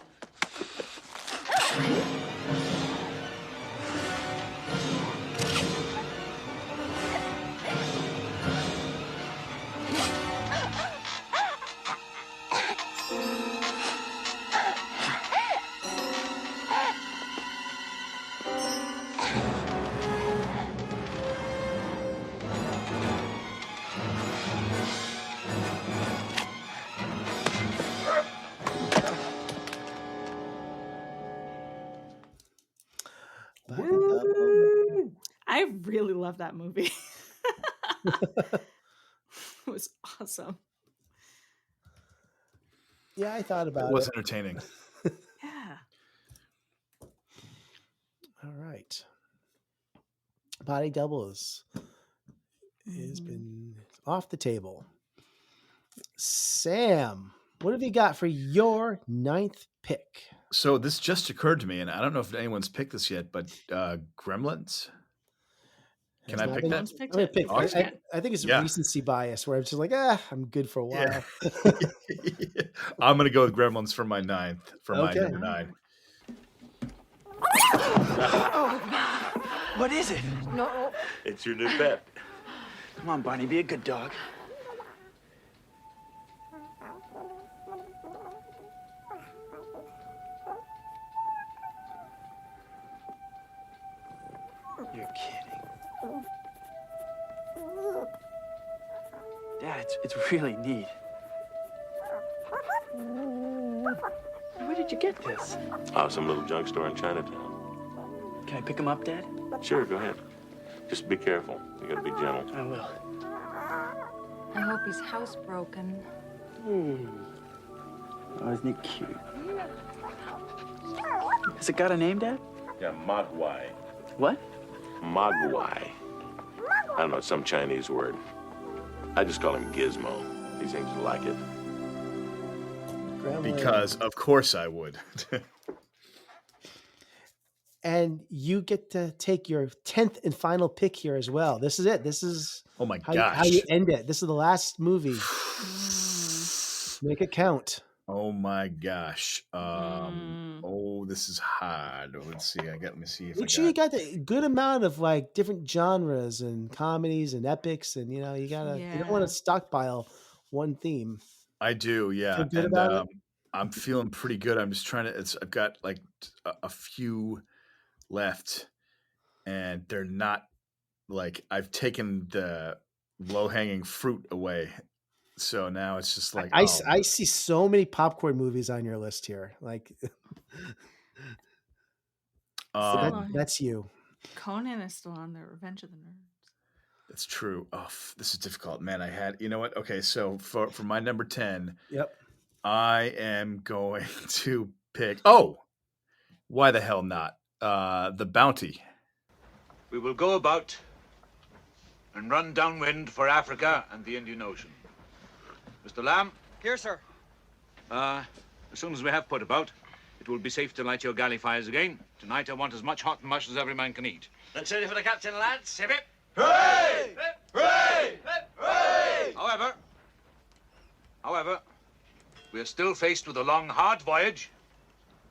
I really love that movie. It was awesome. Yeah, I thought about it. It was entertaining. Yeah. All right. Body Double is has been off the table. Sam, what have you got for your 9th pick? So this just occurred to me, and I don't know if anyone's picked this yet, but Gremlins. Can I pick that? I'm gonna pick. Awesome. I think it's Yeah. recency bias, where I'm just like, I'm good for a while. Yeah. I'm gonna go with Gremlins for my 9th, for my Okay. number 9. What is it? No. It's your new pet. Come on, Barney, be a good dog. You're kidding. Dad, it's really neat. Where did you get this? Oh, some little junk store in Chinatown. Can I pick him up, Dad? Sure, go ahead. Just be careful. You gotta be gentle. I will. I hope he's housebroken. Oh, isn't he cute? Has it got a name, Dad? Yeah, Mogwai. What? Mogwai. I don't know, it's some Chinese word. I just call him Gizmo. He seems to like it. Because of course I would. And you get to take your 10th and final pick here as well. This is it. This is oh my how gosh. you end it. This is the last movie. Make it count. Oh my gosh. Oh, this is hard. Let's see. Let me see if Make sure you got a good amount of like different genres and comedies and epics, and you don't want to stockpile one theme. I do, yeah. Feel good And about it? I'm feeling pretty good. I'm just trying to I've got like a few left, and they're not like I've taken the low-hanging fruit away. So now it's just like I see so many popcorn movies on your list here. Like that's you. Conan is still on there. Revenge of the Nerds. That's true. Oh, this is difficult, man. You know what? Okay, so for my number 10, Yep. I am going to pick. Oh, why the hell not? The Bounty. We will go about and run downwind for Africa and the Indian Ocean. Mr. Lamb? Here, sir. As soon as we have put about, it will be safe to light your galley fires again. Tonight I want as much hot mush as every man can eat. That's ready for the captain, lads. Hip hip. Hooray! Hooray! Hooray! However, we are still faced with a long, hard voyage.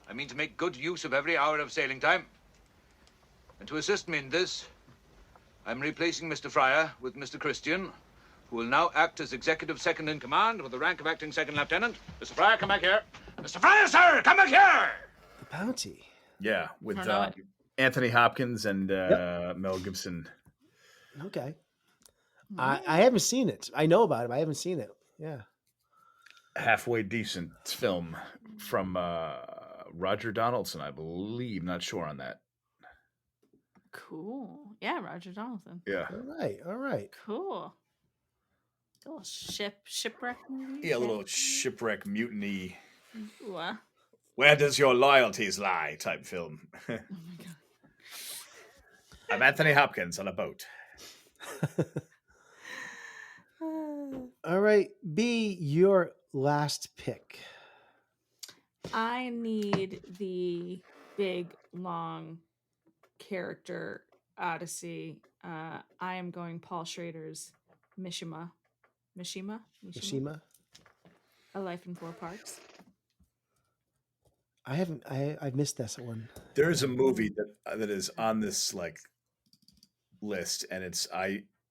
I mean to make good use of every hour of sailing time. And to assist me in this, I'm replacing Mr. Fryer with Mr. Christian, who will now act as executive second in command with the rank of acting second lieutenant. Mr. Fryer, come back here. Mr. Fryer, sir, come back here! The Bounty. Yeah, with I know it. Anthony Hopkins and Mel Gibson. Okay. I haven't seen it. I know about it, but I haven't seen it. Yeah. Halfway decent film from Roger Donaldson, I believe. Not sure on that. Cool. Yeah, Roger Donaldson. Yeah. All right. Cool. A little shipwreck movie. Yeah, a little shipwreck mutiny. Ooh, Where does your loyalties lie? Type film. oh my god. I'm Anthony Hopkins on a boat. All right. B, your last pick. I need the big, long character odyssey. I am going Paul Schrader's Mishima. Mishima. A Life in 4 Parts. I've missed this one. There's a movie that is on this like list, and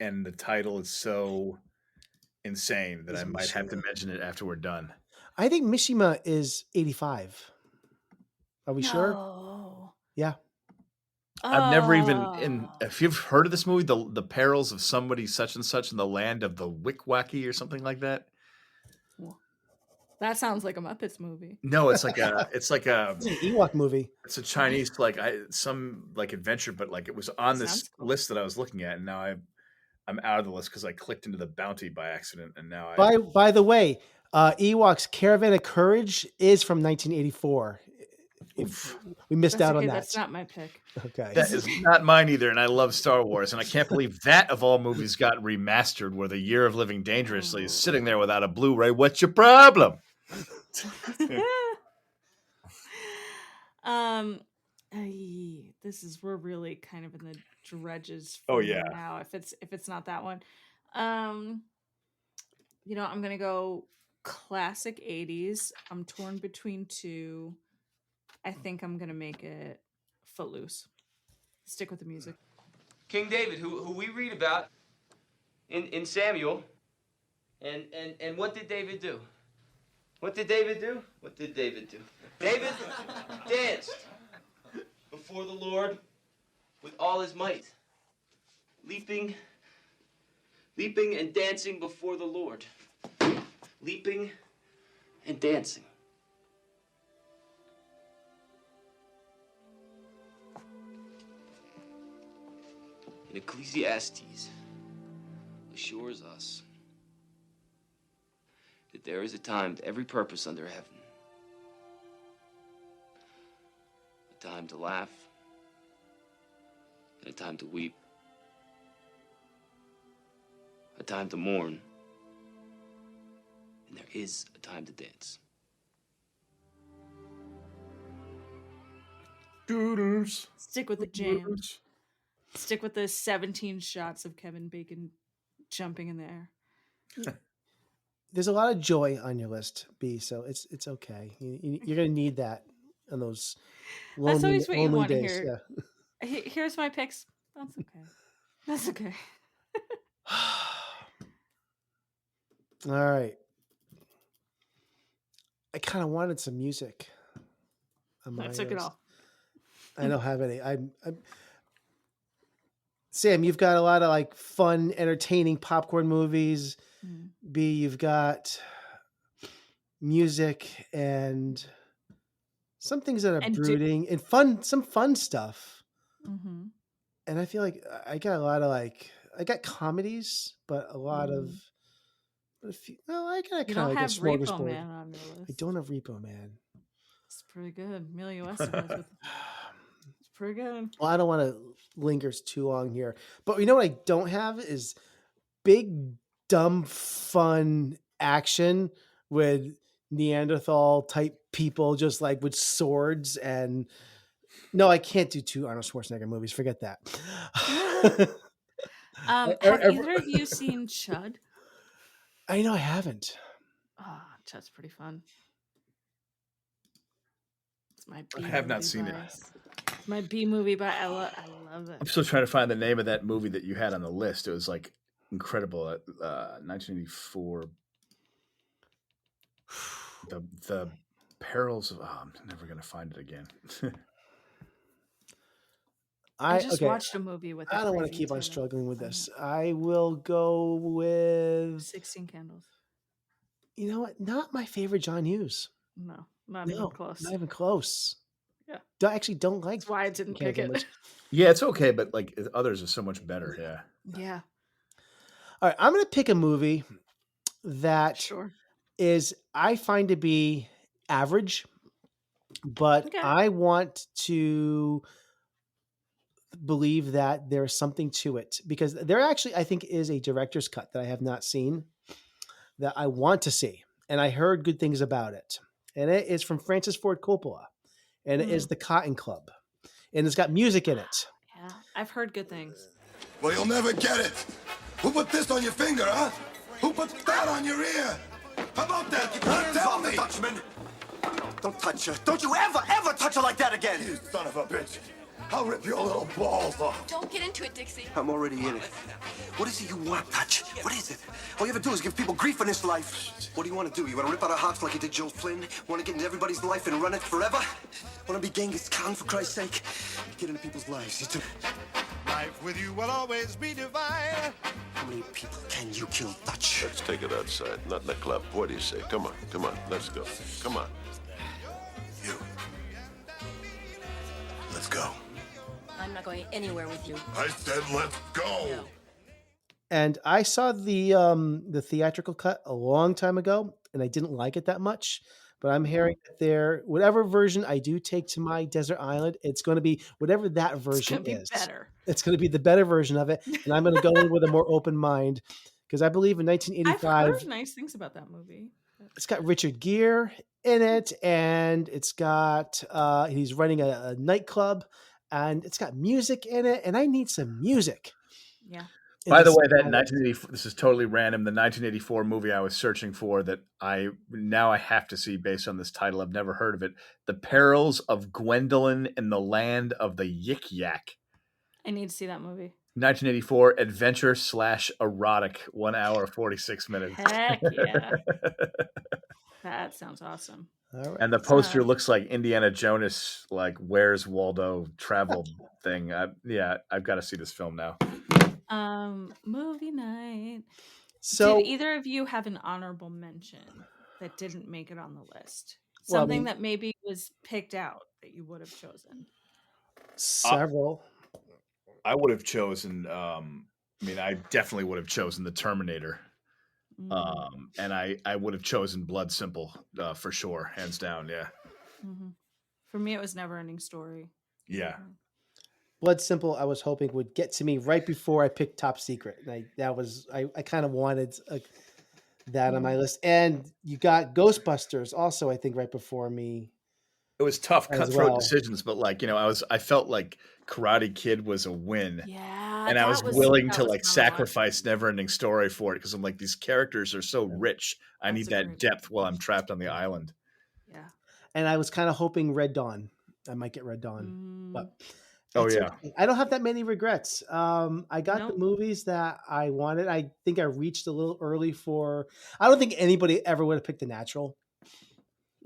and the title is so insane that I might have to mention it after we're done. I think Mishima is 85. Are we sure? No. Yeah. I've never even if you've heard of this movie, the perils of somebody such and such in the land of the Wickwhacky or something like that. That sounds like a Muppets movie. No, it's like a It's an Ewok movie. It's a Chinese some adventure, but like it was on this list that I was looking at, and now I'm out of the list because I clicked into the Bounty by accident, and now By the way, Ewok's Caravan of Courage is from 1984. we missed That's out on okay. that. That's not my pick. Okay. That is not mine either, and I love Star Wars, and I can't believe that of all movies got remastered where The Year of Living Dangerously is sitting there without a Blu-ray. What's your problem? We're really kind of in the dredges Oh, for me yeah. now if it's not that one. I'm gonna go classic 80s. I'm torn between two. I think I'm gonna make it Footloose. Stick with the music. King David, who we read about in Samuel. And what did David do? What did David do? What did David do? David danced before the Lord with all his might. Leaping and dancing before the Lord. Leaping and dancing. And Ecclesiastes assures us that there is a time to every purpose under heaven. A time to laugh and a time to weep. A time to mourn. And there is a time to dance. Stick with the jam. Stick with the 17 shots of Kevin Bacon jumping in the air. There's a lot of joy on your list, B. So it's okay. You're gonna need that on those That's lonely, always what you lonely want to days. hear. Yeah. Here's my picks. That's okay. That's okay. All right. I kind of wanted some music. On I my took it list. all. I don't have any. I'm Sam, you've got a lot of like fun, entertaining popcorn movies. B, you've got music and some things that are And brooding and fun, some fun stuff. Mm-hmm. And I feel like I got a lot of I got comedies, but a lot of, but a few, well, I got You kind don't of like have a Repo smorgasbord. Man on your I list. don't have Repo Man. It's pretty good. Amelia Estevez with it's pretty good. Well, I don't want to linger too long here, but you know what I don't have is big, dumb, fun action with Neanderthal type people just like with swords and no, I can't do two Arnold Schwarzenegger movies. Forget that. Have either of you seen Chud? I know I haven't. Oh, Chud's pretty fun. It's my I B have not movie seen it. It's my B movie by Ella. I love it. I'm still trying to find the name of that movie that you had on the list. It was like incredible. 1984. The perils of. Oh, I'm never gonna find it again. I just watched a movie with. I don't want to keep on struggling with this. I will go with 16 Candles. You know what? Not my favorite John Hughes. No, not even close. Not even close. Yeah. I actually don't like. That's why I didn't pick Candle it. much. Yeah, it's okay, but like others are so much better. Yeah. Yeah. All right, I'm going to pick a movie that is I find to be average, but I want to believe that there's something to it because there actually I think is a director's cut that I have not seen that I want to see, and I heard good things about it. And it is from Francis Ford Coppola, and it is The Cotton Club, and it's got music in it. Yeah, I've heard good things. Well, you'll never get it. Who put this on your finger, huh? Who put that on your ear? How about that? Tell me. Dutchman. Don't touch her. Don't you ever touch her like that again. You son of a bitch. I'll rip your little balls off. Don't get into it, Dixie. I'm already in it. What is it you want to touch? What is it? All you ever do is give people grief in this life. What do you want to do? You want to rip out our hearts like you did Joe Flynn? Want to get into everybody's life and run it forever? Want to be Genghis Khan, for Christ's sake? Get into people's lives. You do. Life with you will always be divine. How many people can you kill, Dutch? Let's take it outside, not in the club. What do you say? Come on, let's go. Come on. You. Let's go. I'm not going anywhere with you. I said let's go. And I saw the theatrical cut a long time ago, and I didn't like it that much. but I'm hearing that whatever version I do take to my desert island, it's going to be whatever that It's version gonna be is. better. It's going to be the better version of it, and I'm going to go in with a more open mind because I believe in I've 1985. heard nice things about that movie. It's got Richard Gere in it, and it's got he's running a nightclub, and it's got music in it, and I need some music. Yeah. By the way, that 1984, this is totally random. The 1984 movie I was searching for that I have to see based on this title. I've never heard of it. The Perils of Gwendolyn in the Land of the Yik Yak. I need to see that movie. 1984 adventure / erotic, 1 hour 46 minutes. Heck yeah. That sounds awesome. All right. And the poster looks like Indiana Jones, like Where's Waldo travel thing. I've got to see this film now. Movie night. So, did either of you have an honorable mention that didn't make it on the list? Well, I Something mean- that maybe was picked out that you would have chosen. Several. I would have chosen. I definitely would have chosen The Terminator. And I would have chosen Blood Simple for sure, hands down. Yeah. Mm-hmm. For me, it was Never Ending Story. Yeah. Blood Simple, I was hoping would get to me right before I picked Top Secret. And I kind of wanted that on my list. And you got Ghostbusters also, I think, right before me. It was tough, as cutthroat well. decisions, but I felt like Karate Kid was a win. Yeah. And I that was was- willing that to was like another one. sacrifice Never-Ending Story for it because I'm like, these characters are so rich. I need That's a that great depth while I'm trapped on the island. Yeah. And I was kind of hoping Red Dawn. I might get Red Dawn. But Oh, it's yeah. okay. I don't have that many regrets. I got the movies that I wanted. I think I reached a little early for. I don't think anybody ever would have picked The Natural.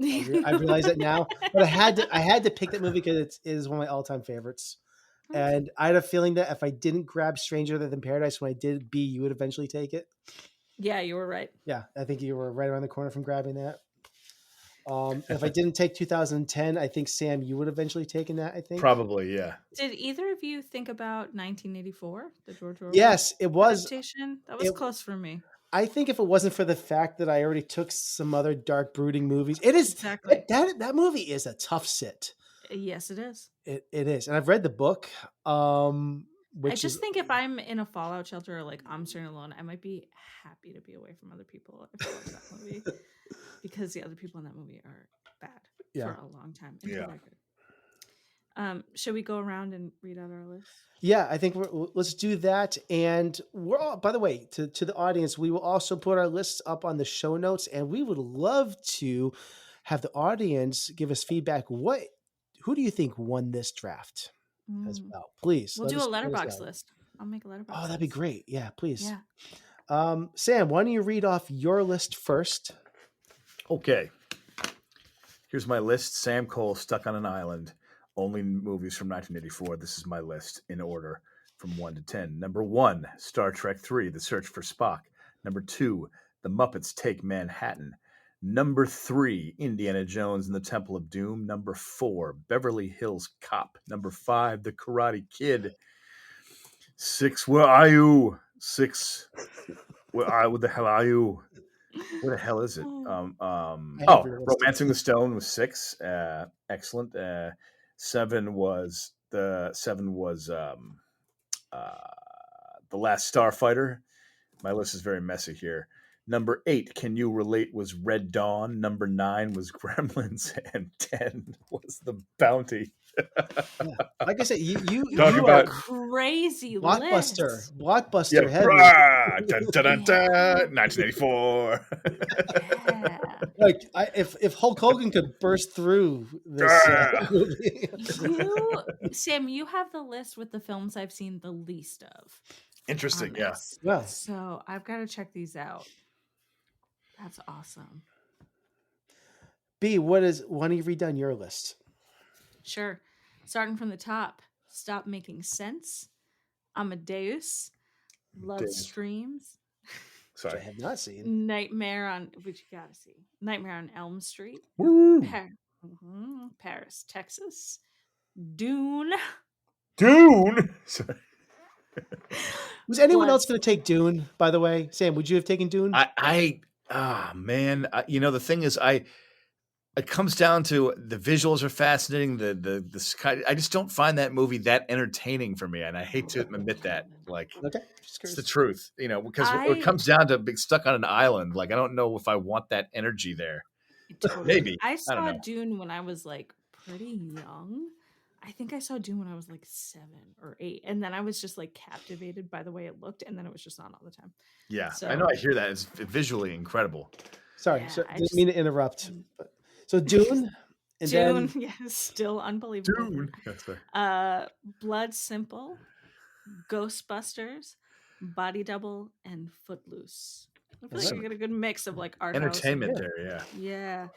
I realize that now, but I had to pick that movie because it is one of my all-time favorites. And I had a feeling that if I didn't grab Stranger Than Paradise when I did B, you would eventually take it. Yeah, you were right. Yeah, I think you were right around the corner from grabbing that. If I didn't take 2010, I think Sam, you would have eventually taken that. I think Probably, yeah. Did either of you think about 1984, the George Orwell? Yes, it was. Adaptation? That was close for me. I think if it wasn't for the fact that I already took some other dark, brooding movies, it is Exactly. that movie is a tough sit. Yes, it is. It is, and I've read the book. Which I just think if I'm in a fallout shelter or like I'm staying alone, I might be happy to be away from other people if I watch that movie because the other people in that movie are bad Yeah. for a long time. And Yeah. they're good. Should we go around and read out our list? Yeah, I think let's do that. And we're all, by the way, to the audience, we will also put our lists up on the show notes, and we would love to have the audience give us feedback. Who do you think won this draft as well? Please. We'll let do us- a let us letterbox know. list. I'll make a letterbox. Oh, that'd be list. great. Yeah, please. Yeah. Sam, why don't you read off your list first? Okay. Here's my list. Sam Cole, Stuck on an Island. Only movies from 1984. This is my list in order from 1 to 10. Number 1, Star Trek 3, The Search for Spock. Number 2, The Muppets Take Manhattan. Number 3, Indiana Jones and the Temple of Doom. Number 4, Beverly Hills Cop. Number 5, The Karate Kid. 6, Where Are You? 6, What the hell are you? Where the hell is it? Romancing the Stone was 6. Excellent. 7 was The Last Starfighter. My list is very messy here. Number 8, Can You Relate, was Red Dawn. Number 9 was Gremlins, and 10 was The Bounty. Like I said, you Talk you about- are Crazy blockbuster, list. blockbuster Yeah, heavy. brah, dun, dun, dun, dun, 1984. Like if Hulk Hogan could burst through this movie. Sam, you have the list with the films I've seen the least of. Interesting, on yeah. this. Yeah. So I've got to check these out. That's awesome. B, why don't you read down your list? Sure. Starting from the top, Stop Making Sense, Amadeus, Love Amadeus. Streams, Which I have not seen. Nightmare on, which you gotta see, Nightmare on Elm Street, Woo. Paris, Texas, Dune. Dune. Sorry. Was anyone Blood- else going to take Dune, by the way? Sam, would you have taken Dune? Man. The thing is, It comes down to the visuals are fascinating. The sky. I just don't find that movie that entertaining for me, and I hate to admit that. Like, okay, it's the truth, because it comes down to being stuck on an island. Like, I don't know if I want that energy there. Totally. Maybe I don't saw know. Dune when I was like pretty young. I think I saw Dune when I was like 7 or 8, and then I was just like captivated by the way it looked, and then it was just on all the time. Yeah, So, I know. I hear that it's visually incredible. Sorry, Yeah, so I didn't just- mean to interrupt. But, so Dune, and Dune, then yes, still unbelievable. Dune. That's fair. Blood Simple, Ghostbusters, Body Double, and Footloose. I feel like Some you get a good mix of like art entertainment house there. Yeah.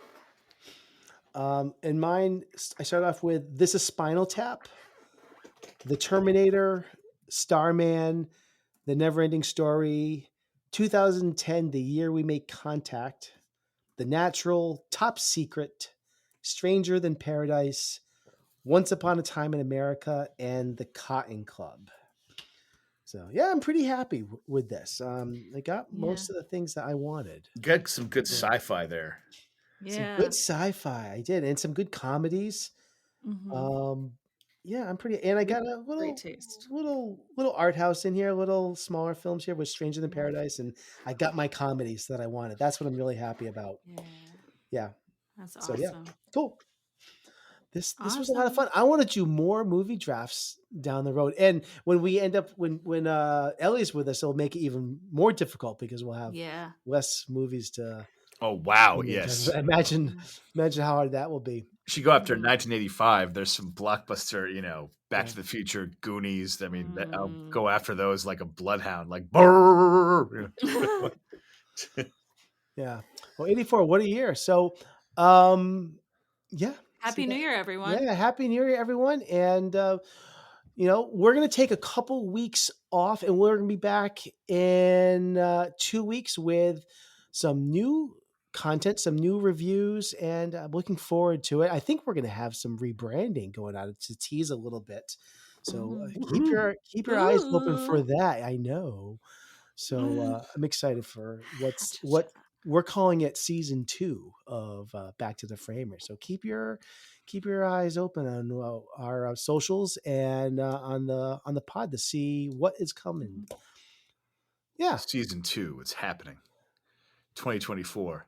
Yeah. and mine, I start off with This Is Spinal Tap, The Terminator, Starman, The Neverending Story, 2010, The Year We Make Contact, The Natural, Top Secret, Stranger Than Paradise, Once Upon a Time in America, and The Cotton Club. So yeah, I'm pretty happy with this. I got most of the things that I wanted. Got some good sci-fi there. Yeah. Some good sci-fi, I did, and some good comedies. Mhm. Yeah, I'm pretty, and I got a Great taste. little art house in here, little smaller films here with Stranger Than Paradise, and I got my comedies that I wanted. That's what I'm really happy about. Yeah. That's So awesome. yeah, cool. This was a lot of fun. I want to do more movie drafts down the road, and when we end up when Ellie's with us, it'll make it even more difficult because we'll have Yeah. less movies to. Oh wow! to Yes. imagine how hard that will be. She go after 1985. There's some blockbuster, Back to the Future, Goonies. I mean, I'll go after those like a bloodhound, like brrr. Yeah. Well, 84. What a year. So, yeah. Happy New Year, everyone. Yeah, happy New Year, everyone. And we're gonna take a couple weeks off, and we're gonna be back in 2 weeks with some new content, some new reviews, and I'm looking forward to it. I think we're gonna have some rebranding going on to tease a little bit. So keep your eyes open for that. I know. So I'm excited for what we're calling it season 2 of Back to the Framer. So keep your eyes open on our socials and on the pod to see what is coming. Yeah, Season 2. It's happening. 2024.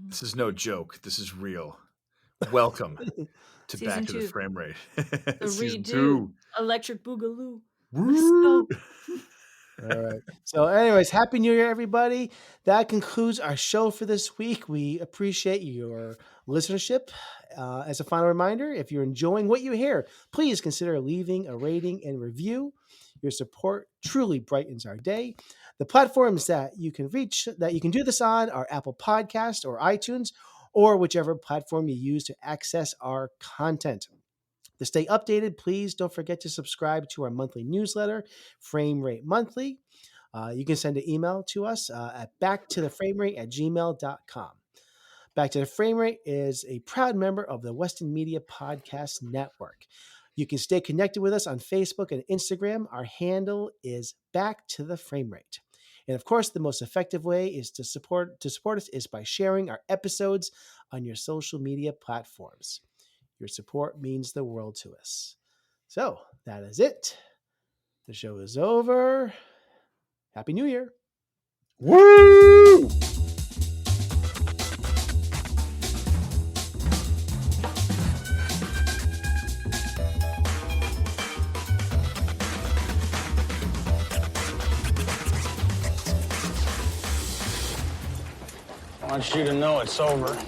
This is no joke. This is real. Welcome to Season Back to the 2. Frame Rate. The Season redo. 2. Electric Boogaloo. Woo! Let's go. All right. So, anyways, happy New Year, everybody. That concludes our show for this week. We appreciate your listenership. As a final reminder, if you're enjoying what you hear, please consider leaving a rating and review. Your support truly brightens our day. The platforms that you can do this on are Apple Podcasts or iTunes, or whichever platform you use to access our content. To stay updated, please don't forget to subscribe to our monthly newsletter, Frame Rate Monthly. You can send an email to us at backtotheframerate@gmail.com. Back to the Frame Rate is a proud member of the Weston Media Podcast Network. You can stay connected with us on Facebook and Instagram. Our handle is Back to the Frame Rate. And of course, the most effective way is to support us is by sharing our episodes on your social media platforms. Your support means the world to us. So that is it. The show is over. Happy New Year. Woo! I want you to know it's over.